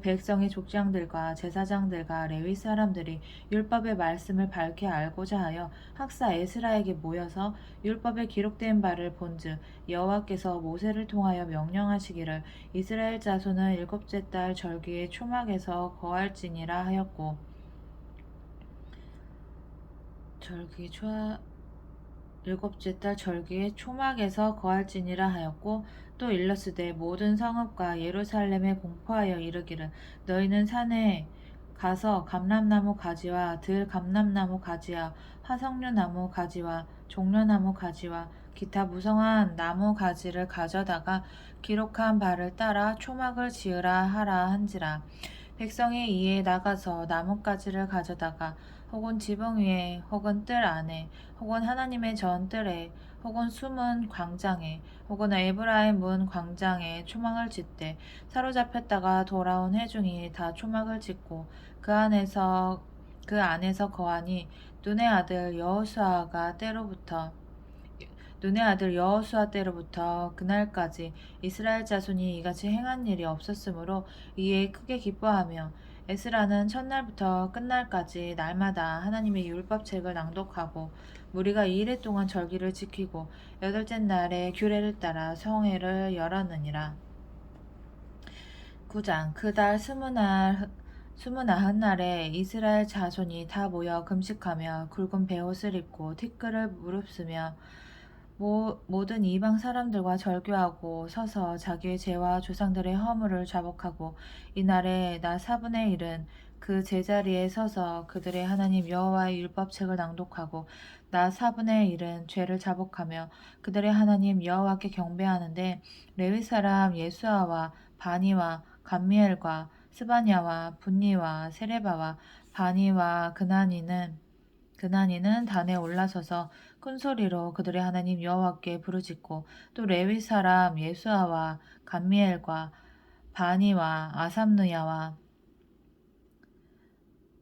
백성의 족장들과 제사장들과 레위 사람들이 율법의 말씀을 밝히 알고자 하여 학사 에스라에게 모여서 율법에 기록된 바를 본즉 여호와께서 모세를 통하여 명령하시기를 이스라엘 자손은 일곱째 달 절기의 초막에서 거할지니라 하였고 일곱째 달 절기의 초막에서 거할지니라 하였고 또 일러스되 모든 성읍과 예루살렘에 공포하여 이르기를 너희는 산에 가서 감람나무 가지와 들 감람나무 가지와 화석류 나무 가지와 종려나무 가지와 기타 무성한 나무 가지를 가져다가 기록한 바를 따라 초막을 지으라 하라 한지라. 백성이 이에 나가서 나뭇가지를 가져다가 혹은 지붕 위에 혹은 뜰 안에 혹은 하나님의 전뜰에 혹은 숨은 광장에 혹은 에브라임 문 광장에 초막을 짓되 사로잡혔다가 돌아온 회중이 다 초막을 짓고 그 안에서 거하니 눈의 아들 여호수아 때로부터 그날까지 이스라엘 자손이 이같이 행한 일이 없었으므로 이에 크게 기뻐하며 에스라는 첫날부터 끝날까지 날마다 하나님의 율법책을 낭독하고 무리가 2일 동안 절기를 지키고 여덟째 날에 규례를 따라 성회를 열었느니라. 9장 그달 스무나흔 날에 이스라엘 자손이 다 모여 금식하며 굵은 베옷을 입고 티끌을 무릅쓰며 모든 이방 사람들과 절교하고 서서 자기의 죄와 조상들의 허물을 자복하고 이날에 나 4분의 1은 그 제자리에 서서 그들의 하나님 여호와의 율법책을 낭독하고 나 4분의 1은 죄를 자복하며 그들의 하나님 여호와께 경배하는데 레위 사람 예수아와 바니와 감미엘과 스바냐와 분니와 세레바와 바니와 그나니는 단에 올라서서 큰 소리로 그들의 하나님 여호와께 부르짖고 또 레위 사람 예수아와 감미엘과 바니와 아삽느야와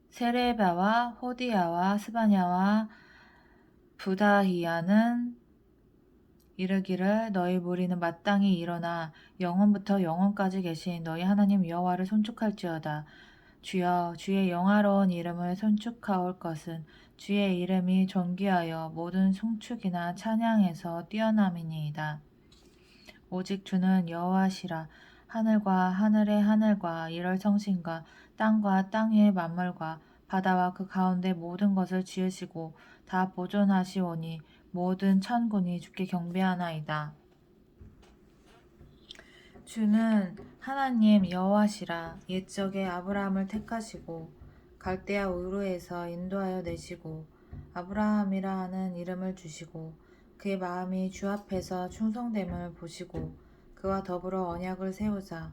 세레바와 호디야와 스바냐와 부다히야는 이르기를 너희 무리는 마땅히 일어나 영원부터 영원까지 계신 너희 하나님 여호와를 손축할지어다. 주여 주의 영화로운 이름을 손축하올 것은 주의 이름이 존귀하여 모든 송축이나 찬양에서 뛰어남이니이다. 오직 주는 여호와시라. 하늘과 하늘의 하늘과 이럴 성신과 땅과 땅 위의 만물과 바다와 그 가운데 모든 것을 지으시고 다 보존하시오니 모든 천군이 주께 경배하나이다. 주는 하나님 여호와시라. 옛적에 아브라함을 택하시고 갈대아 우르에서 인도하여 내시고 아브라함이라 하는 이름을 주시고 그의 마음이 주 앞에서 충성됨을 보시고 그와 더불어 언약을 세우사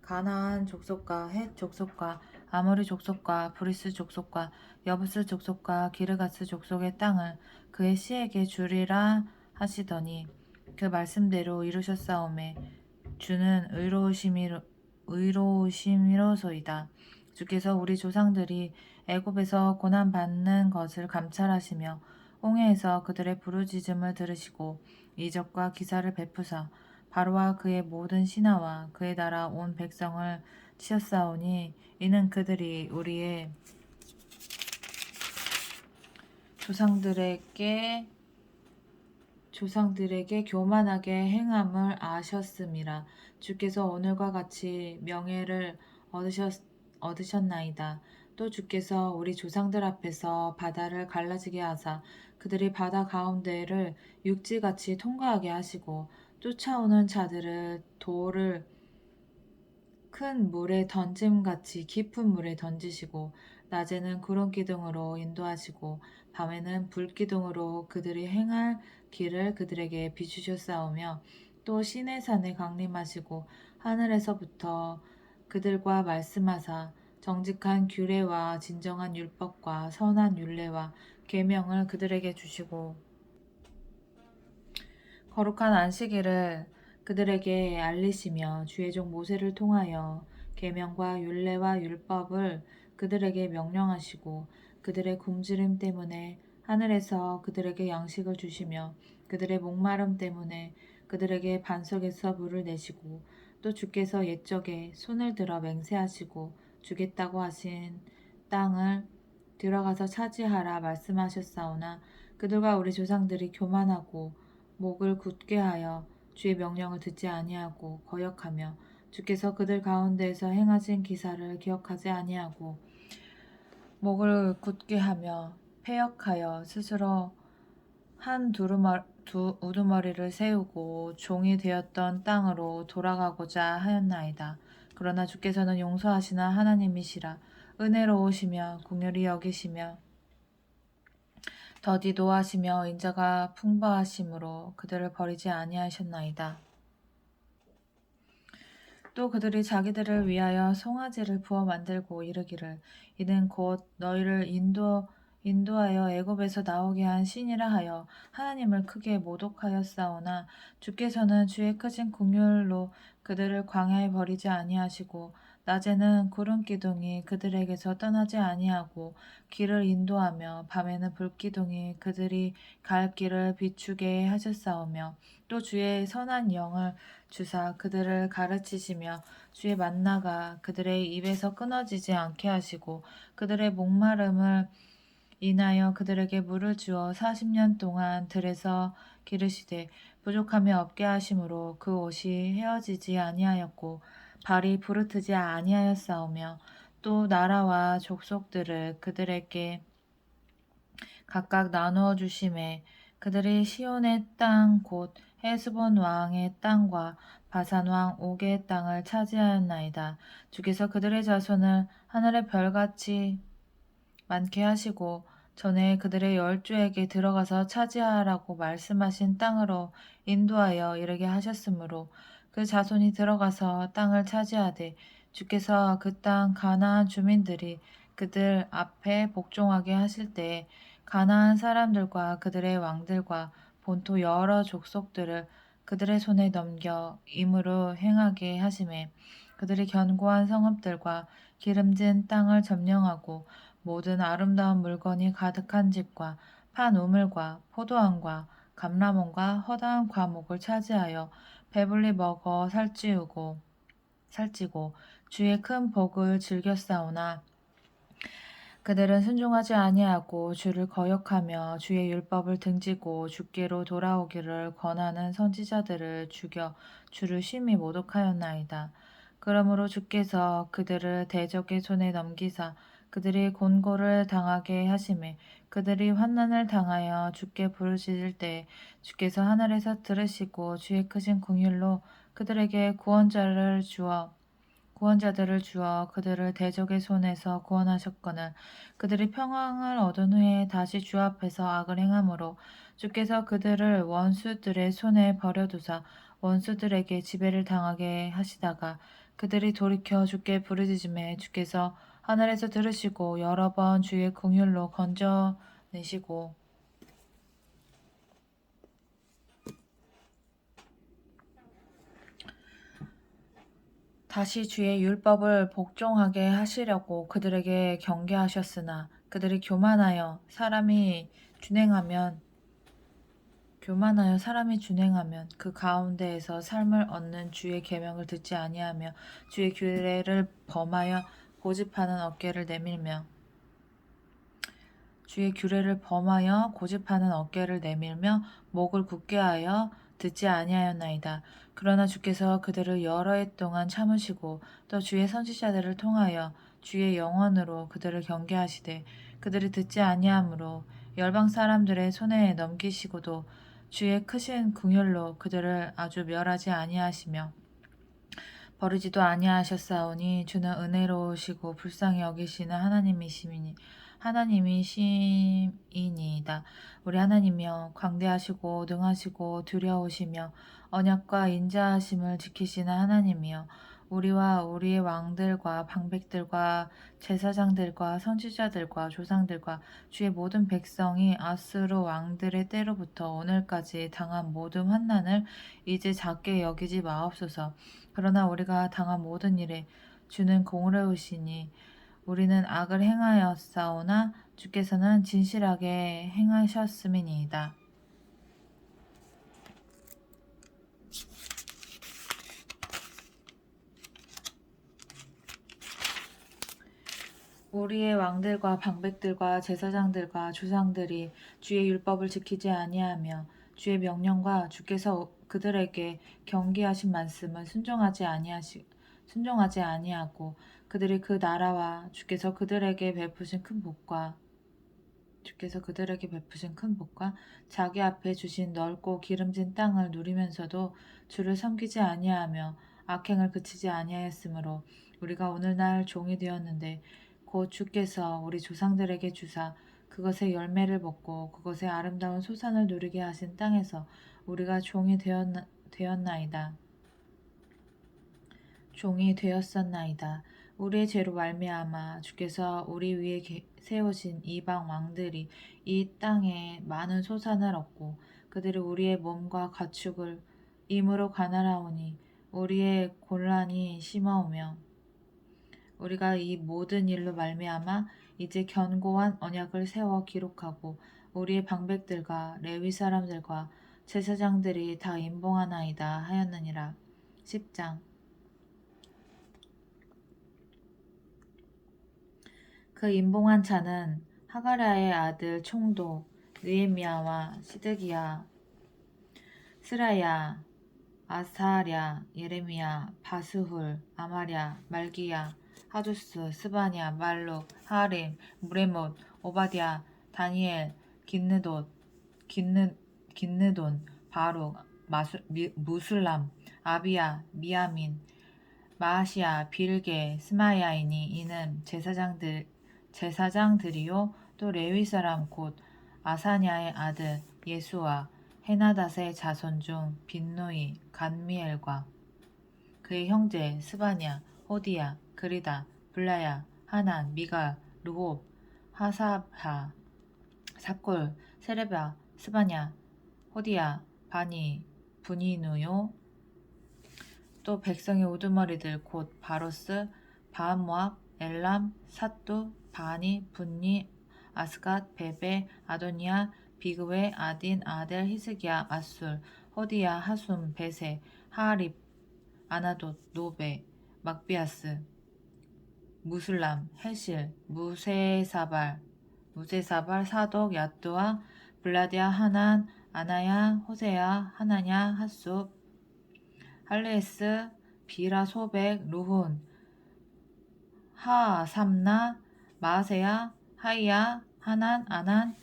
가나안 족속과 헷 족속과 아모리 족속과 브리스 족속과 여부스 족속과 기르가스 족속의 땅을 그의 씨에게 주리라 하시더니 그 말씀대로 이루셨사오매 주는 의로우심이로소이다. 주께서 우리 조상들이 애굽에서 고난 받는 것을 감찰하시며 홍해에서 그들의 부르짖음을 들으시고 이적과 기사를 베푸사 바로와 그의 모든 신하와 그의 나라 온 백성을 치셨사오니 이는 그들이 우리의 조상들에게 교만하게 행함을 아셨음이라. 주께서 오늘과 같이 명예를 얻으셨나이다. 또 주께서 우리 조상들 앞에서 바다를 갈라지게 하사 그들이 바다 가운데를 육지같이 통과하게 하시고 쫓아오는 자들을 돌을 큰 물에 던짐같이 깊은 물에 던지시고 낮에는 구름 기둥으로 인도하시고 밤에는 불 기둥으로 그들이 행할 길을 그들에게 비추셨사오며 또 시내산에 강림하시고 하늘에서부터 그들과 말씀하사 정직한 규례와 진정한 율법과 선한 율례와 계명을 그들에게 주시고 거룩한 안식일을 그들에게 알리시며 주의 종 모세를 통하여 계명과 율례와 율법을 그들에게 명령하시고 그들의 굶주림 때문에 하늘에서 그들에게 양식을 주시며 그들의 목마름 때문에 그들에게 반석에서 물을 내시고 또 주께서 옛적에 손을 들어 맹세하시고 주겠다고 하신 땅을 들어가서 차지하라 말씀하셨사오나 그들과 우리 조상들이 교만하고 목을 굳게 하여 주의 명령을 듣지 아니하고 거역하며 주께서 그들 가운데에서 행하신 기사를 기억하지 아니하고 목을 굳게 하며 패역하여 스스로 한 우두머리를 세우고 종이 되었던 땅으로 돌아가고자 하였나이다. 그러나 주께서는 용서하시나 하나님이시라. 은혜로우시며 긍휼히 여기시며 더디 노하시며 인자가 풍부하심으로 그들을 버리지 아니하셨나이다. 또 그들이 자기들을 위하여 송아지를 부어 만들고 이르기를 이는 곧 너희를 인도하여 애굽에서 나오게 한 신이라 하여 하나님을 크게 모독하였사오나 주께서는 주의 크신 긍휼로 그들을 광야에 버리지 아니하시고 낮에는 구름 기둥이 그들에게서 떠나지 아니하고 길을 인도하며 밤에는 불 기둥이 그들이 갈 길을 비추게 하셨사오며 또 주의 선한 영을 주사 그들을 가르치시며 주의 만나가 그들의 입에서 끊어지지 않게 하시고 그들의 목마름을 인하여 그들에게 물을 주어 40년 동안 들에서 기르시되 부족함이 없게 하심으로 그 옷이 헤어지지 아니하였고 발이 부르트지 아니하였사오며 또 나라와 족속들을 그들에게 각각 나누어 주심에 그들이 시온의 땅 곧 헤스본 왕의 땅과 바산 왕 옥의 땅을 차지하였나이다. 주께서 그들의 자손을 하늘의 별같이 많게 하시고 전에 그들의 열조에게 들어가서 차지하라고 말씀하신 땅으로 인도하여 이르게 하셨으므로 그 자손이 들어가서 땅을 차지하되 주께서 그 땅 가나안 주민들이 그들 앞에 복종하게 하실 때에 가나안 사람들과 그들의 왕들과 본토 여러 족속들을 그들의 손에 넘겨 임으로 행하게 하심에 그들이 견고한 성읍들과 기름진 땅을 점령하고 모든 아름다운 물건이 가득한 집과 판 우물과 포도원과 감람원과 허다한 과목을 차지하여 배불리 먹어 살찌고 주의 큰 복을 즐겼사오나 그들은 순종하지 아니하고 주를 거역하며 주의 율법을 등지고 주께로 돌아오기를 권하는 선지자들을 죽여 주를 심히 모독하였나이다. 그러므로 주께서 그들을 대적의 손에 넘기사 그들이 곤고를 당하게 하심에 그들이 환난을 당하여 주께 부르짖을 때 주께서 하늘에서 들으시고 주의 크신 긍휼로 그들에게 구원자들을 주어 그들을 대적의 손에서 구원하셨거늘 그들이 평강을 얻은 후에 다시 주 앞에서 악을 행함으로 주께서 그들을 원수들의 손에 버려두사 원수들에게 지배를 당하게 하시다가 그들이 돌이켜 주께 부르짖음에 주께서 하늘에서 들으시고 여러 번 주의 긍휼로 건져내시고 다시 주의 율법을 복종하게 하시려고 그들에게 경계하셨으나 그들이 교만하여 사람이 준행하면 그 가운데에서 삶을 얻는 주의 계명을 듣지 아니하며 주의 규례를 범하여 고집하는 어깨를 내밀며 주의 규례를 범하여 고집하는 어깨를 내밀며 목을 굳게 하여 듣지 아니하였나이다. 그러나 주께서 그들을 여러 해 동안 참으시고 또 주의 선지자들을 통하여 주의 영원으로 그들을 경계하시되 그들이 듣지 아니하므로 열방 사람들의 손에 넘기시고도 주의 크신 긍휼로 그들을 아주 멸하지 아니하시며 버리지도 아니하셨사오니 주는 은혜로우시고 불쌍히 여기시는 하나님이시이니이다. 우리 하나님이여 광대하시고 능하시고 두려우시며 언약과 인자하심을 지키시는 하나님이여 우리와 우리의 왕들과 방백들과 제사장들과 선지자들과 조상들과 주의 모든 백성이 아수르 왕들의 때로부터 오늘까지 당한 모든 환난을 이제 작게 여기지 마옵소서. 그러나 우리가 당한 모든 일에 주는 공의로우시니 우리는 악을 행하였사오나 주께서는 진실하게 행하셨음이니이다. 우리의 왕들과 방백들과 제사장들과 조상들이 주의 율법을 지키지 아니하며 주의 명령과 주께서 그들에게 경계하신 말씀을 순종하지 아니하고 그들이 그 나라와 주께서 그들에게 베푸신 큰 복과 자기 앞에 주신 넓고 기름진 땅을 누리면서도 주를 섬기지 아니하며 악행을 그치지 아니하였으므로 우리가 오늘날 종이 되었는데 곧 주께서 우리 조상들에게 주사 그것의 열매를 먹고 그것의 아름다운 소산을 누리게 하신 땅에서 우리가 종이 되었었나이다. 우리의 죄로 말미암아 주께서 우리 위에 세우신 이방 왕들이 이 땅에 많은 소산을 얻고 그들이 우리의 몸과 가축을 임으로 가난하오니 우리의 곤란이 심하오며 우리가 이 모든 일로 말미암아 이제 견고한 언약을 세워 기록하고 우리의 방백들과 레위 사람들과 제사장들이 다 임봉하나이다 하였느니라. 10장 그 임봉한 자는 하가랴의 아들 총독 느헤미야와 시드기야, 스라야, 아사랴, 예레미야, 바스훌, 아마랴, 말기야, 하두스, 스바냐, 말룩, 하림, 무레못, 오바댜, 다니엘, 긴느돈, 바룩, 무술람, 아비야, 미야민, 마아시야, 빌게, 스마야이니 이는 제사장들이요 또 레위 사람 곧 아사냐의 아들 예수와 헤나닷의 자손 중 빈누이, 간미엘과 그의 형제 스바냐, 호디야, 그리다, 블라야, 하난, 미가, 르홉, 하사바, 사골, 세레바, 스바냐, 호디야, 바니, 분이누요 또 백성의 우두머리들 곧 바로스, 바한모압, 엘람, 삿두, 바니, 분니, 아스갓, 베베, 아도니아, 비그웨, 아딘, 아델, 히스기야, 아술, 호디야, 하숨, 베세, 하립, 아나돗, 노베, 막비아스, 무술람, 헬실, 무세사발, 사독, 야뚜아, 블라디아, 하난, 아나야, 호세야, 하나냐, 핫숲, 할레스, 비라, 소백, 루훈, 하삼나, 마세야, 하이야, 하난, 아난,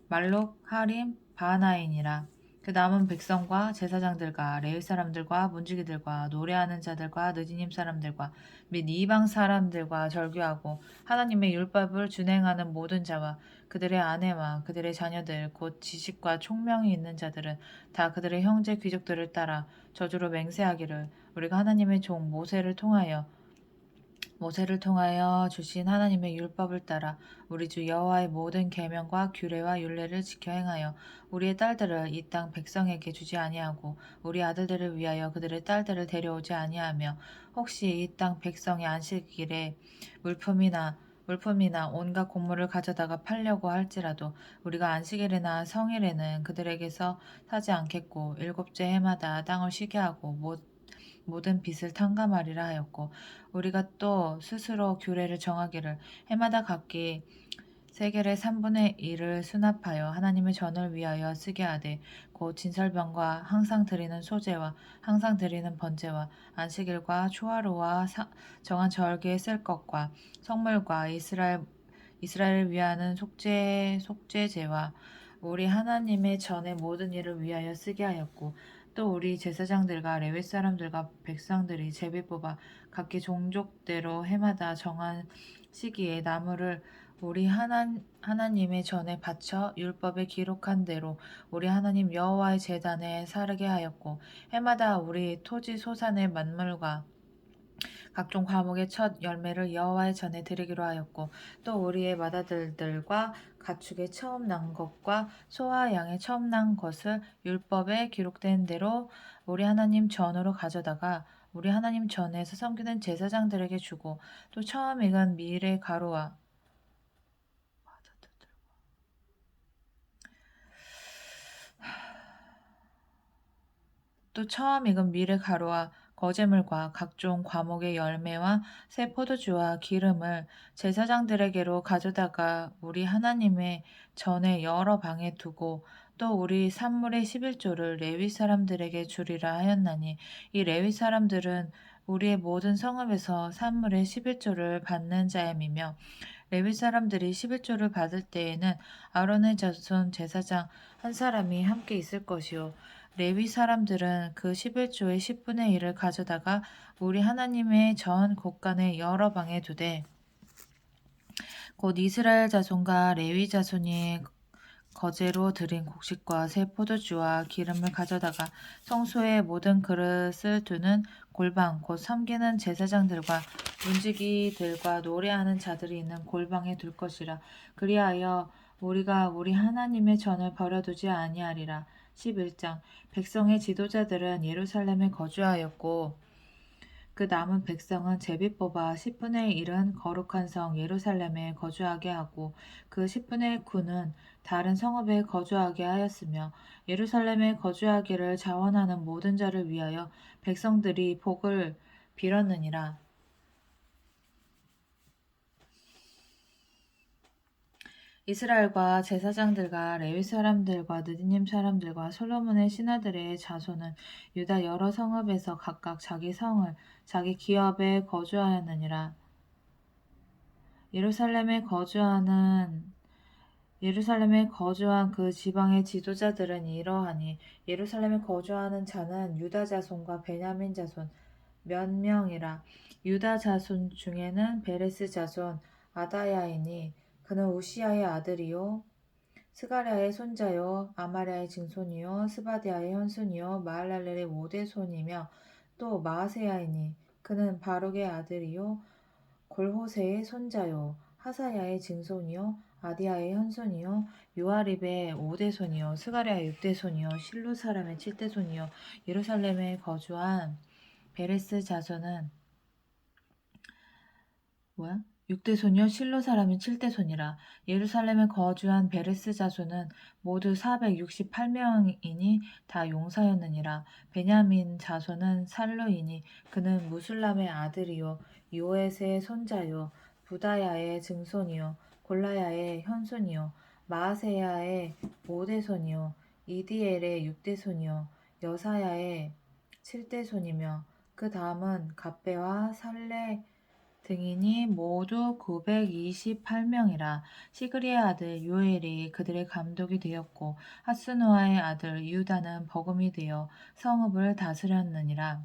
말록, 하림, 바하나인이라. 그 남은 백성과 제사장들과 레위 사람들과 문지기들과 노래하는 자들과 느디님 사람들과 및 이방 사람들과 절규하고 하나님의 율법을 준행하는 모든 자와 그들의 아내와 그들의 자녀들 곧 지식과 총명이 있는 자들은 다 그들의 형제 귀족들을 따라 저주로 맹세하기를 우리가 하나님의 종 모세를 통하여 주신 하나님의 율법을 따라 우리 주 여호와의 모든 계명과 규례와 율례를 지켜 행하여 우리의 딸들을 이 땅 백성에게 주지 아니하고 우리 아들들을 위하여 그들의 딸들을 데려오지 아니하며 혹시 이 땅 백성의 안식일에 물품이나 온갖 곡물을 가져다가 팔려고 할지라도 우리가 안식일이나 성일에는 그들에게서 사지 않겠고 일곱째 해마다 땅을 쉬게 하고 모든 빚을 탕감하리라 하였고 우리가 또 스스로 규례를 정하기를 해마다 각기 세겔의 3분의 1을 수납하여 하나님의 전을 위하여 쓰게 하되 곧 진설병과 항상 드리는 소제와 항상 드리는 번제와 안식일과 초하루와 정한 절기에 쓸 것과 성물과 이스라엘을 위하는 속죄제와 우리 하나님의 전의 모든 일을 위하여 쓰게 하였고 또 우리 제사장들과 레위 사람들과 백성들이 제비 뽑아 각기 종족대로 해마다 정한 시기에 나무를 우리 하나님의 전에 바쳐 율법에 기록한 대로 우리 하나님 여호와의 제단에 사르게 하였고 해마다 우리 토지 소산의 만물과 각종 과목의 첫 열매를 여호와의 전에 드리기로 하였고 또 우리의 맏아들들과 가축의 처음 난 것과 소와 양의 처음 난 것을 율법에 기록된 대로 우리 하나님 전으로 가져다가 우리 하나님 전에서 섬기는 제사장들에게 주고 또 처음 익은 밀의 가루와 거제물과 각종 과목의 열매와 새 포도주와 기름을 제사장들에게로 가져다가 우리 하나님의 전에 여러 방에 두고 또 우리 산물의 11조를 레위 사람들에게 주리라 하였나니 이 레위 사람들은 우리의 모든 성읍에서 산물의 11조를 받는 자임이며 레위 사람들이 11조를 받을 때에는 아론의 자손 제사장 한 사람이 함께 있을 것이요 레위 사람들은 그 11조의 10분의 1을 가져다가 우리 하나님의 전 곳간의 여러 방에 두되 곧 이스라엘 자손과 레위 자손이 거제로 드린 곡식과 새 포도주와 기름을 가져다가 성소의 모든 그릇을 두는 골방 곧 섬기는 제사장들과 문지기들과 노래하는 자들이 있는 골방에 둘 것이라. 그리하여 우리가 우리 하나님의 전을 버려두지 아니하리라. 11장 백성의 지도자들은 예루살렘에 거주하였고 그 남은 백성은 제비 뽑아 10분의 1은 거룩한 성 예루살렘에 거주하게 하고 그 10분의 9는 다른 성읍에 거주하게 하였으며 예루살렘에 거주하기를 자원하는 모든 자를 위하여 백성들이 복을 빌었느니라. 이스라엘과 제사장들과 레위 사람들과 느디님 사람들과 솔로몬의 신하들의 자손은 유다 여러 성읍에서 각각 자기 성을 자기 기업에 거주하였느니라. 예루살렘에 거주한 그 지방의 지도자들은 이러하니 예루살렘에 거주하는 자는 유다 자손과 베냐민 자손 몇 명이라. 유다 자손 중에는 베레스 자손 아다야이니 그는 우시야의 아들이요 스가랴의 손자요 아마랴의 증손이요 스바디아의 현손이요 마할랄렐의 오대손이며 또 마아세야이니 그는 바룩의 아들이요 골호세의 손자요 하사야의 증손이요 아디아의 현손이요 요아립의 5대손이요 스가랴의 6대손이요 실로 사람의 7대손이요 예루살렘에 거주한 베레스 자손은 6대손이요 실로 사람이 7대손이라. 예루살렘에 거주한 베레스 자손은 모두 468명이니 다 용사였느니라. 베냐민 자손은 살루이니 그는 무술람의 아들이요 요엣의 손자요 부다야의 증손이요 골라야의 현손이요 마아세야의 5대손이요 이디엘의 6대손이요 여사야의 7대손이며 그 다음은 갑배와 살레 등이니 모두 928명이라. 시그리의 아들 요엘이 그들의 감독이 되었고 하스누아의 아들 유다는 버금이 되어 성읍을 다스렸느니라.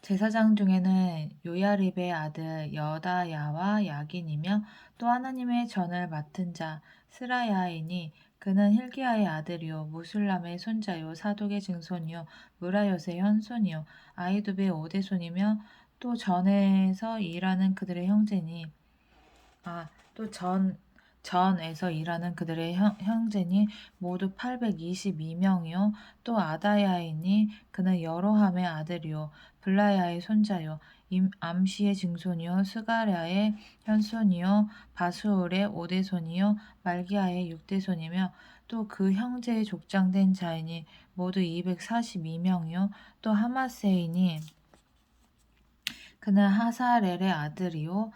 제사장 중에는 요야립의 아들 여다야와 야긴이며 또 하나님의 전을 맡은 자 스라야이니 그는 hil기야의 아들이요 무술람의 손자요 사독의 증손이요 무라요의 현손이요 아히두베의 5대손이며 또 전에서 일하는 그들의 형제니 전에서 일하는 그들의 형제니 모두 822명이요 또 아다야이니 그는 여로함의 아들이요 블라야의 손자요 암시의 증손이요 스가랴의 현손이요 바수울의 5대손이요 말기야의 6대손이며 또 그 형제의 족장된 자이니 모두 242명이요 또 하마세이니 그는 하사렐의 아들이요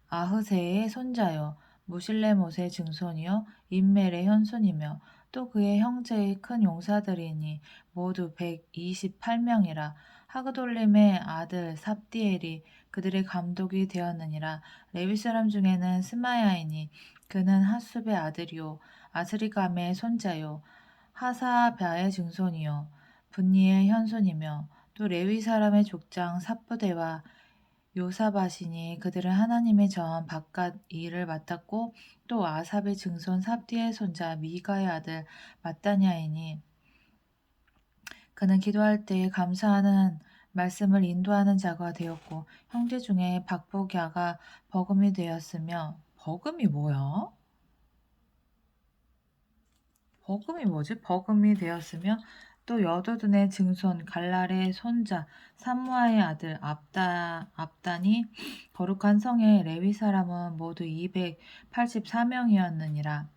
아흐세의 손자요 무실레못의 증손이요 인멜의 현손이며 또 그의 형제의 큰 용사들이니 모두 128명이라. 하그돌림의 아들 삽디엘이 그들의 감독이 되었느니라. 레위 사람 중에는 스마야이니 그는 하숲의 아들이요 아스리감의 손자요 하사랴의 증손이요 분니의 현손이며 또 레위 사람의 족장 삽부대와 요사밭이니 그들은 하나님의 전 바깥 일을 맡았고 또 아삽의 증손 삽디의 손자 미가의 아들 마따냐이니 그는 기도할 때에 감사하는 말씀을 인도하는 자가 되었고 형제 중에 박복야가 버금이 되었으며 버금이 뭐야? 버금이 뭐지? 버금이 되었으며 또 여도둔의 증손 갈랄의 손자 삼무아의 아들 압단이 거룩한 성의 레위 사람은 모두 284명이었느니라.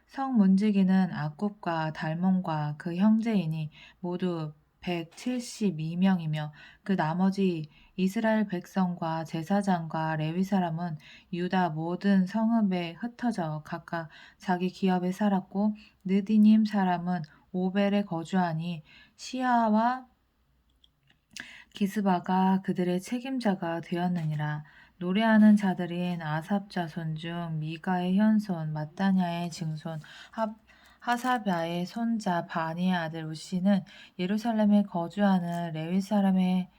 성 문지기는 악굽과 달몬과 그 형제이니 모두 172명이며 그 나머지 이스라엘 백성과 제사장과 레위 사람은 유다 모든 성읍에 흩어져 각각 자기 기업에 살았고 느디님 사람은 오벨에 거주하니 시아와 기스바가 그들의 책임자가 되었느니라. 노래하는 자들인 아삽 자손 중 미가의 현손 마따냐의 증손 하사랴의 손자 바니의 아들 우시는 예루살렘에 거주하는 레위 사람의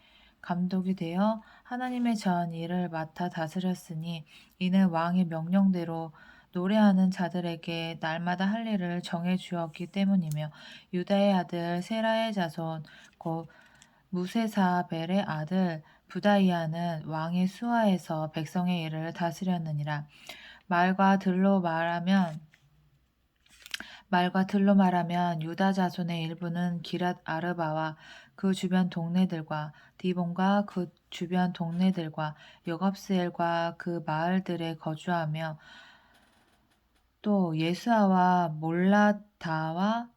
감독이 되어 하나님의 전 일을 맡아 다스렸으니 이는 왕의 명령대로 노래하는 자들에게 날마다 할 일을 정해 주었기 때문이며 유다의 아들 세라의 자손 곧 무세사벨의 아들 부다이아는 왕의 수하에서 백성의 일을 다스렸느니라. 말과 들로 말하면 유다 자손의 일부는 기랏 아르바와 그 주변 동네들과 디본과 그 주변 동네들과 여갑스엘과 그 마을들에 거주하며 또 예수아와 몰라다와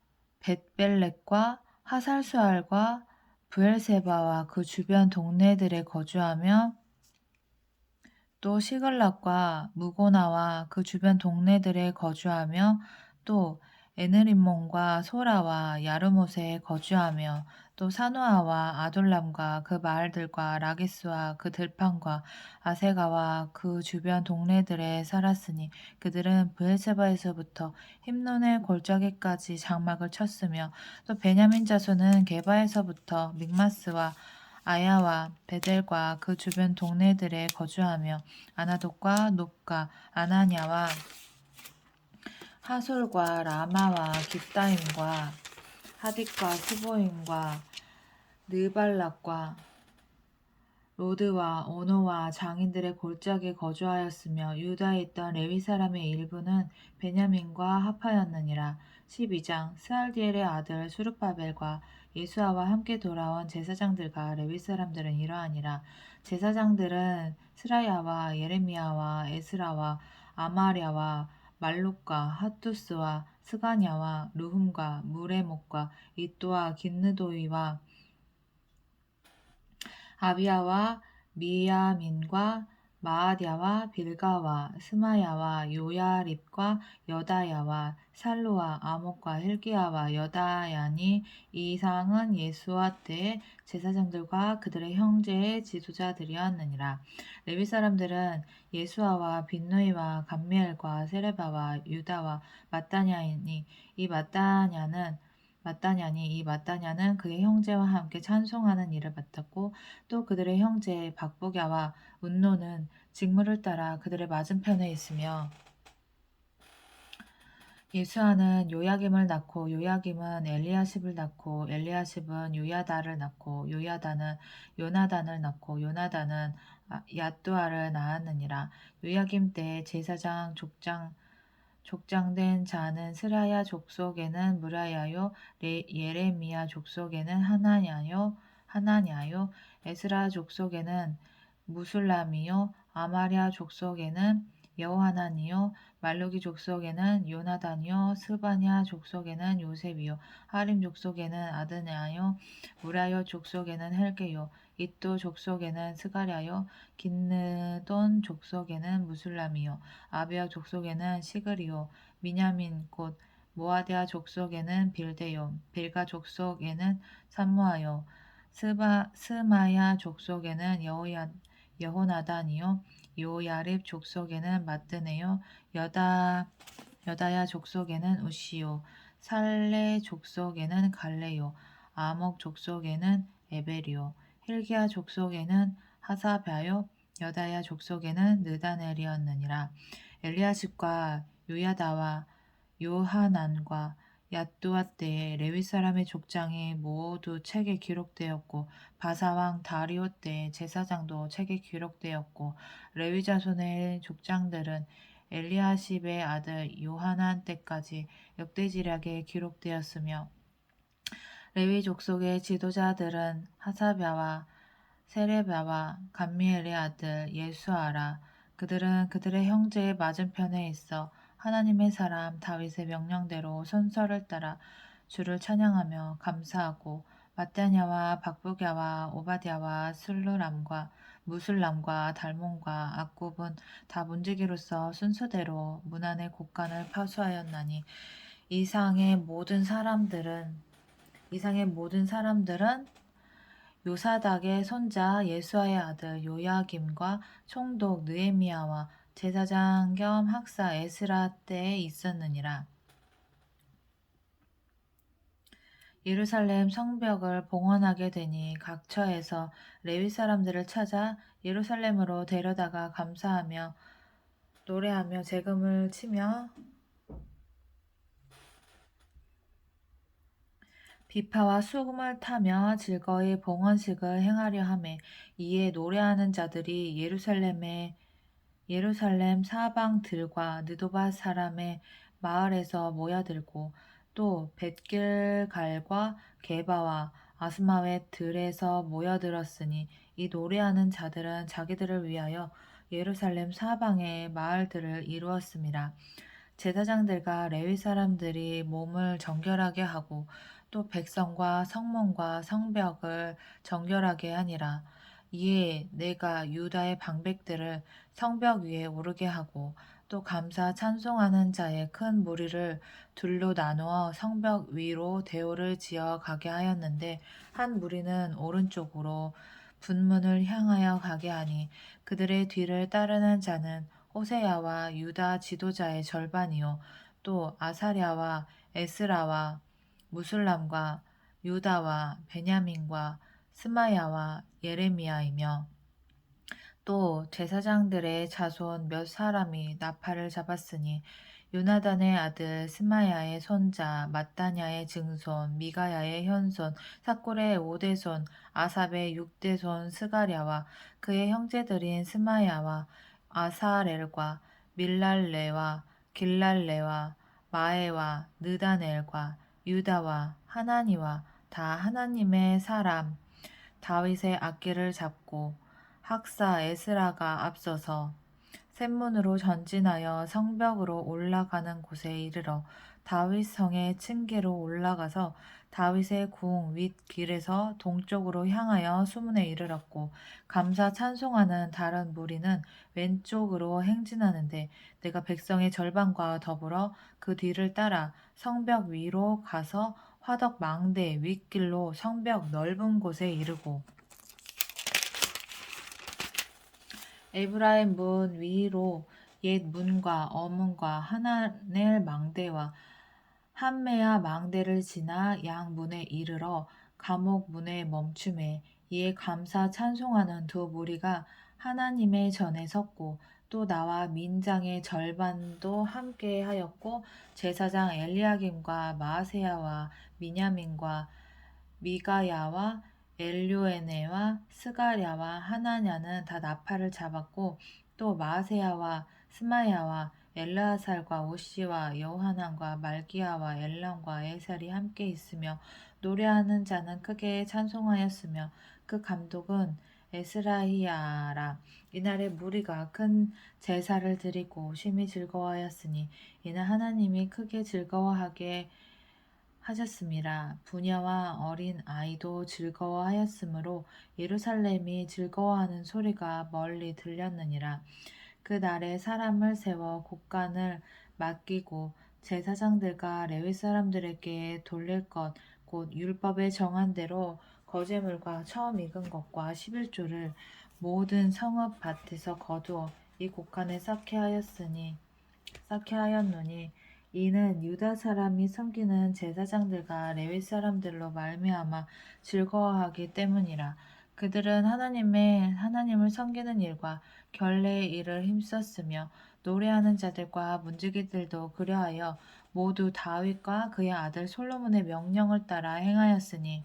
벳벨렉과 하살수알과 브엘세바와 그 주변 동네들에 거주하며 또 시글락과 무고나와 그 주변 동네들에 거주하며 또 에느림몬과 소라와 야르못에 거주하며 또 사노아와 아돌람과 그 마을들과 라기스와 그 들판과 아세가와 그 주변 동네들에 살았으니 그들은 브엘세바에서부터 힘논의 골짜기까지 장막을 쳤으며 또 베냐민 자손은 게바에서부터 믹마스와 아야와 베델과 그 주변 동네들에 거주하며 아나돗과 높과 아나냐와 하솔과 라마와 깁다임과 하딕과 스보임과 느발락과 로드와 오노와 장인들의 골짜기에 거주하였으며 유다에 있던 레위 사람의 일부는 베냐민과 합하였느니라. 12장 스알디엘의 아들 수르바벨과 예수아와 함께 돌아온 제사장들과 레위 사람들은 이러하니라. 제사장들은 스라야와 예레미야와 에스라와 아마랴와 말룩과 핫투스와 스가냐와 르훔과 무레목과 이또와 긴느도이와 아비야와 미야민과 마아디야와 빌가와 스마야와 요야립과 여다야와 살루와 아목과 힐기야와 여다야니 이 이상은 예수와 때의 제사장들과 그들의 형제의 지도자들이었느니라. 레위 사람들은 예수아와 빈누이와 감미엘과 세레바와 유다와 마따냐니 이 마따냐는 그의 형제와 함께 찬송하는 일을 맡았고 또 그들의 형제 박복야와 운노는 직무를 따라 그들의 맞은편에 있으며 예수아는 요야김을 낳고 요야김은 엘리야십을 낳고 엘리야십은 요야다를 낳고 요야다는 요나단을 낳고 요나단은 얏두아를 낳았느니라. 요야김 때 제사장 족장된 자는 스라야 족속에는 무라야요 예레미야 족속에는 하나냐요 에스라 족속에는 무술람이요 아마랴 족속에는 여호하나니요 말루기 족속에는 요나단이요 스바냐 족속에는 요셉이요 하림 족속에는 아드냐요 우라요 족속에는 헬게요 이또 족속에는 스가랴요 긴느돈 족속에는 무술람이요 아비야 족속에는 시그리요 미냐민 곧 모아디아 족속에는 빌데요 빌가 족속에는 삼무아요 스마야 족속에는 여호나단이요 요야립 족속에는 마뜨네요 여다야 족속에는 우시요 살레 족속에는 갈레요 아목 족속에는 에벨이요 힐기야 족속에는 하사벼요 여다야 족속에는 느다넬이었느니라 엘리야십과 요야다와 요하난과 얏두아 때에 레위 사람의 족장이 모두 책에 기록되었고 바사왕 다리오 때에 제사장도 책에 기록되었고 레위 자손의 족장들은 엘리야십의 아들 요하난 때까지 역대지략에 기록되었으며 레위 족속의 지도자들은 하사랴와 세레랴와 감미엘의 아들 예수아라 그들은 그들의 형제의 맞은편에 있어 하나님의 사람 다윗의 명령대로 순서를 따라 주를 찬양하며 감사하고 마따냐와 박부랴와 오바댜와 술루람과 무술람과 달몬과 악굽은 다 문지기로서 순서대로 문안의 곡간을 파수하였나니 이상의 모든 사람들은 요사닥의 손자 예수아의 아들 요야김과 총독 느헤미야와 제사장 겸 학사 에스라 때에 있었느니라. 예루살렘 성벽을 봉헌하게 되니 각 처에서 레위 사람들을 찾아 예루살렘으로 데려다가 감사하며 노래하며 재금을 치며 비파와 수금을 타며 즐거이 봉헌식을 행하려 하매 이에 노래하는 자들이 예루살렘 사방들과 느도바 사람의 마을에서 모여들고 또 벳길갈과 게바와 아스마웻 들에서 모여들었으니 이 노래하는 자들은 자기들을 위하여 예루살렘 사방의 마을들을 이루었음이라. 제사장들과 레위 사람들이 몸을 정결하게 하고 또 백성과 성문과 성벽을 정결하게 하니라. 이에 내가 유다의 방백들을 성벽 위에 오르게 하고 또 감사 찬송하는 자의 큰 무리를 둘로 나누어 성벽 위로 대오를 지어 가게 하였는데 한 무리는 오른쪽으로 분문을 향하여 가게 하니 그들의 뒤를 따르는 자는 호세야와 유다 지도자의 절반이요 또 아사랴와 에스라와 무술람과 유다와 베냐민과 스마야와 예레미야이며 또 제사장들의 자손 몇 사람이 나팔을 잡았으니 요나단의 아들 스마야의 손자 마따냐의 증손 미가야의 현손 삭골의 5대손 아삽의 6대손 스가랴와 그의 형제들인 스마야와 아사렐과 밀랄레와 길랄레와 마에와 느다넬과 유다와 하나니와 다 하나님의 사람 다윗의 악기를 잡고 학사 에스라가 앞서서 샘문으로 전진하여 성벽으로 올라가는 곳에 이르러 다윗 성의 층계로 올라가서 다윗의 궁 윗 길에서 동쪽으로 향하여 수문에 이르렀고 감사 찬송하는 다른 무리는 왼쪽으로 행진하는데 내가 백성의 절반과 더불어 그 뒤를 따라 성벽 위로 가서 화덕 망대 윗길로 성벽 넓은 곳에 이르고 에브라임 문 위로 옛 문과 어문과 하나넬 망대와 한메아 망대를 지나 양 문에 이르러 감옥 문에 멈춤에 이에 감사 찬송하는 두 무리가 하나님의 전에 섰고 또 나와 민장의 절반도 함께 하였고 제사장 엘리야김과 마아세야와 미냐민과 미가야와 엘요에네와 스가랴와 하나냐는 다 나팔을 잡았고 또 마아세야와 스마야와 엘르아살과 오시와 여호하난과 말기야와 엘람과 에살이 함께 있으며 노래하는 자는 크게 찬송하였으며 그 감독은 에스라히야라. 이날에 무리가 큰 제사를 드리고 심히 즐거워하였으니 이는 하나님이 크게 즐거워하게 하셨음이라. 부녀와 어린 아이도 즐거워하였으므로 예루살렘이 즐거워하는 소리가 멀리 들렸느니라. 그 날에 사람을 세워 곡간을 맡기고 제사장들과 레위 사람들에게 돌릴 것 곧 율법에 정한 대로 거제물과 처음 익은 것과 11조를 모든 성읍 밭에서 거두어 이 곡간에 쌓게 하였노니 이는 유다 사람이 섬기는 제사장들과 레위 사람들로 말미암아 즐거워하기 때문이라. 그들은 하나님을 섬기는 일과 결례의 일을 힘썼으며 노래하는 자들과 문지기들도 그려하여 모두 다윗과 그의 아들 솔로몬의 명령을 따라 행하였으니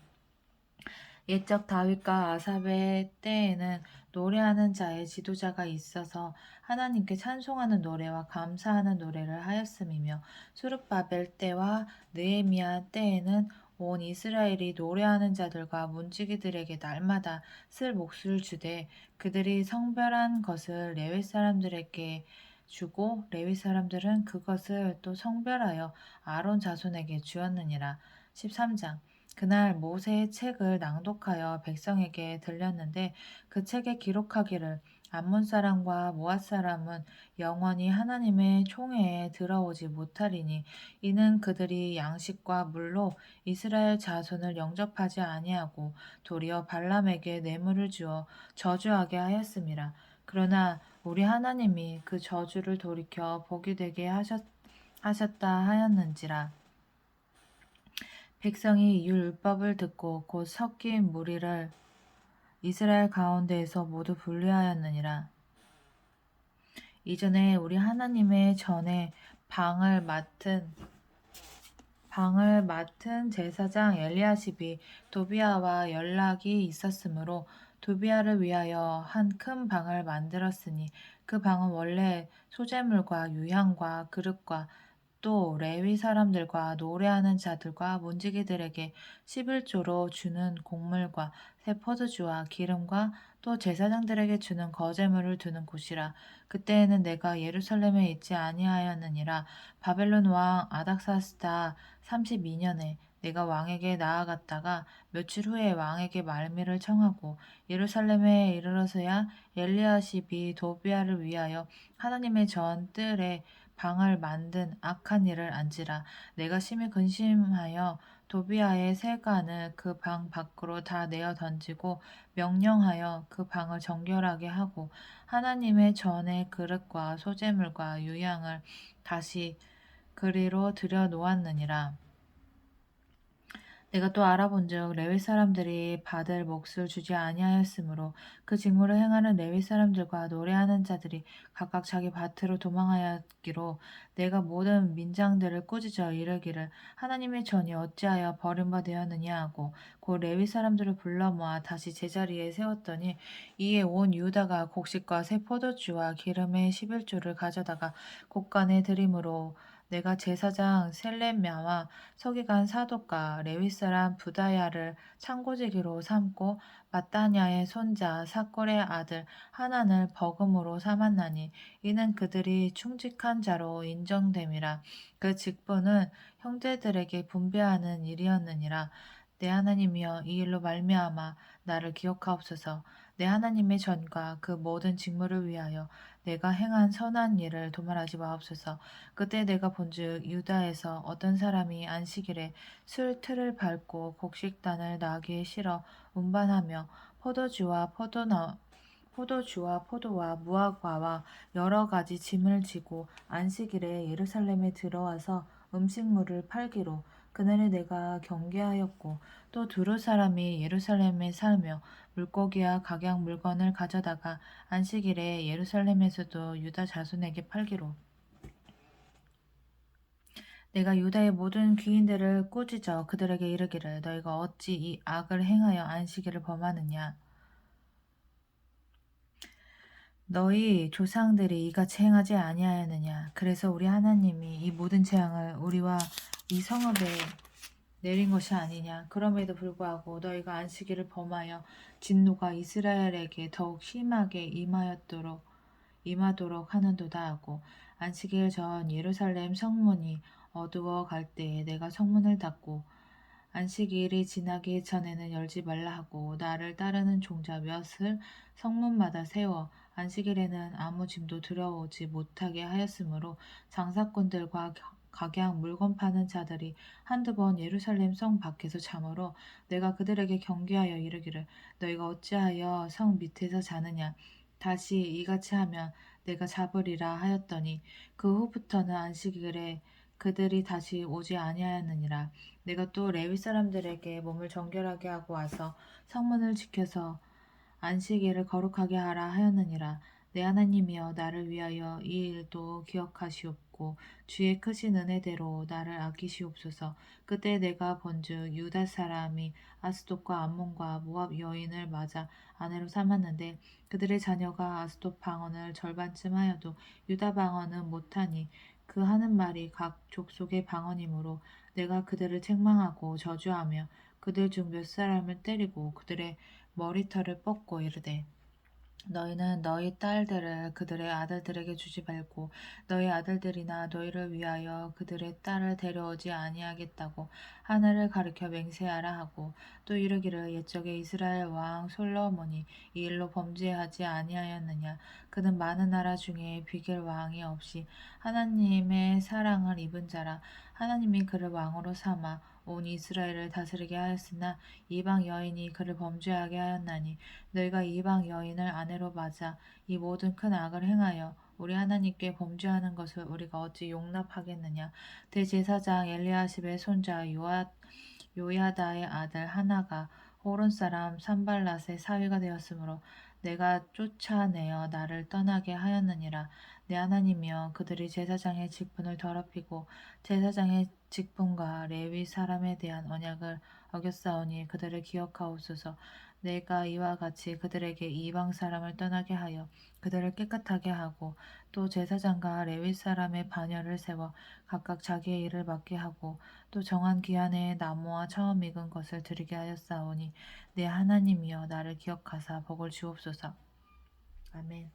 옛적 다윗과 아삽의 때에는 노래하는 자의 지도자가 있어서 하나님께 찬송하는 노래와 감사하는 노래를 하였음이며 수룹바벨 때와 느헤미야 때에는 온 이스라엘이 노래하는 자들과 문지기들에게 날마다 쓸 몫을 주되 그들이 성별한 것을 레위 사람들에게 주고 레위 사람들은 그것을 또 성별하여 아론 자손에게 주었느니라. 13장 그날 모세의 책을 낭독하여 백성에게 들렸는데 그 책에 기록하기를 암몬 사람과 모압 사람은 영원히 하나님의 총회에 들어오지 못하리니 이는 그들이 양식과 물로 이스라엘 자손을 영접하지 아니하고 도리어 발람에게 뇌물을 주어 저주하게 하였음이라. 그러나 우리 하나님이 그 저주를 돌이켜 복이 되게 하셨다 하였는지라. 백성이 이 율법을 듣고 곧 섞인 무리를 이스라엘 가운데에서 모두 분리하였느니라. 이전에 우리 하나님의 전에 방을 맡은 제사장 엘리야십이 도비아와 연락이 있었으므로 도비아를 위하여 한 큰 방을 만들었으니 그 방은 원래 소재물과 유향과 그릇과 또 레위 사람들과 노래하는 자들과 문지기들에게 11조로 주는 곡물과 새 포도주와 기름과 또 제사장들에게 주는 거제물을 두는 곳이라. 그때에는 내가 예루살렘에 있지 아니하였느니라. 바벨론 왕 아닥사스다 32년에 내가 왕에게 나아갔다가 며칠 후에 왕에게 말미를 청하고 예루살렘에 이르러서야 엘리야십이 도비아를 위하여 하나님의 전 뜰에 방을 만든 악한 일을 안지라. 내가 심히 근심하여 도비아의 세간을 그 방 밖으로 다 내어 던지고 명령하여 그 방을 정결하게 하고 하나님의 전의 그릇과 소재물과 유향을 다시 그리로 들여 놓았느니라. 내가 또 알아본즉 레위 사람들이 받을 몫을 주지 아니하였으므로 그 직무를 행하는 레위 사람들과 노래하는 자들이 각각 자기 밭으로 도망하였기로 내가 모든 민장들을 꾸짖어 이르기를 하나님의 전이 어찌하여 버림바 되었느냐 하고 곧 레위 사람들을 불러 모아 다시 제자리에 세웠더니 이에 온 유다가 곡식과 새 포도주와 기름의 11조를 가져다가 곡간에 드림으로 내가 제사장 셀레미야와 서기관 사독과 레위 사람 부다야를 창고지기로 삼고 마따냐의 손자 사골의 아들 하난을 버금으로 삼았나니 이는 그들이 충직한 자로 인정됨이라. 그 직분은 형제들에게 분배하는 일이었느니라. 내 하나님이여 이 일로 말미암아 나를 기억하옵소서. 내 하나님의 전과 그 모든 직무를 위하여 내가 행한 선한 일을 도말하지 마옵소서. 그때 내가 본즉 유다에서 어떤 사람이 안식일에 술 틀을 밟고 곡식단을 나귀에 실어 운반하며 포도주와 포도와 무화과와 여러 가지 짐을 지고 안식일에 예루살렘에 들어와서 음식물을 팔기로 그날에 내가 경계하였고 또 두루 사람이 예루살렘에 살며 물고기와 각양 물건을 가져다가 안식일에 예루살렘에서도 유다 자손에게 팔기로 내가 유다의 모든 귀인들을 꾸짖어 그들에게 이르기를 너희가 어찌 이 악을 행하여 안식일을 범하느냐 너희 조상들이 이같이 행하지 아니하였느냐 그래서 우리 하나님이 이 모든 재앙을 우리와 이 성읍에 내린 것이 아니냐. 그럼에도 불구하고 너희가 안식일을 범하여 진노가 이스라엘에게 더욱 심하게 임하도록 하는도다 하고, 안식일 전 예루살렘 성문이 어두워 갈 때에 내가 성문을 닫고 안식일이 지나기 전에는 열지 말라 하고, 나를 따르는 종자 몇을 성문마다 세워 안식일에는 아무 짐도 들어오지 못하게 하였으므로, 장사꾼들과 각양 물건 파는 자들이 한두 번 예루살렘 성 밖에서 자므로 내가 그들에게 경계하여 이르기를, 너희가 어찌하여 성 밑에서 자느냐. 다시 이같이 하면 내가 잡으리라 하였더니, 그 후부터는 안식일에 그들이 다시 오지 아니하였느니라. 내가 또 레위 사람들에게 몸을 정결하게 하고 와서 성문을 지켜서 안식일을 거룩하게 하라 하였느니라. 내 하나님이여, 나를 위하여 이 일도 기억하시옵고 주의 크신 은혜대로 나를 아끼시옵소서. 그때 내가 본즉 유다 사람이 아스돗과 암몬과 모압 여인을 맞아 아내로 삼았는데, 그들의 자녀가 아스돗 방언을 절반쯤 하여도 유다 방언은 못하니, 그 하는 말이 각 족속의 방언이므로 내가 그들을 책망하고 저주하며 그들 중 몇 사람을 때리고 그들의 머리털을 뻗고 이르되, 너희는 너희 딸들을 그들의 아들들에게 주지 말고 너희 아들들이나 너희를 위하여 그들의 딸을 데려오지 아니하겠다고 하늘을 가리켜 맹세하라 하고, 또 이르기를, 옛적에 이스라엘 왕 솔로몬이 이 일로 범죄하지 아니하였느냐. 그는 많은 나라 중에 비길 왕이 없이 하나님의 사랑을 입은 자라. 하나님이 그를 왕으로 삼아 온 이스라엘을 다스리게 하였으나 이방 여인이 그를 범죄하게 하였나니, 너희가 이방 여인을 아내로 맞아 이 모든 큰 악을 행하여 우리 하나님께 범죄하는 것을 우리가 어찌 용납하겠느냐. 대제사장 엘리야십의 손자 요야다의 아들 하나가 호론 사람 산발랏의 사위가 되었으므로 내가 쫓아내어 나를 떠나게 하였느니라. 내 하나님이여, 그들이 제사장의 직분을 더럽히고 제사장의 직분과 레위 사람에 대한 언약을 어겼사오니 그들을 기억하옵소서. 내가 이와 같이 그들에게 이방 사람을 떠나게 하여 그들을 깨끗하게 하고, 또 제사장과 레위 사람의 반열을 세워 각각 자기의 일을 맡게 하고, 또 정한 기한에 나무와 처음 익은 것을 드리게 하였사오니, 내 하나님이여, 나를 기억하사 복을 주옵소서. 아멘.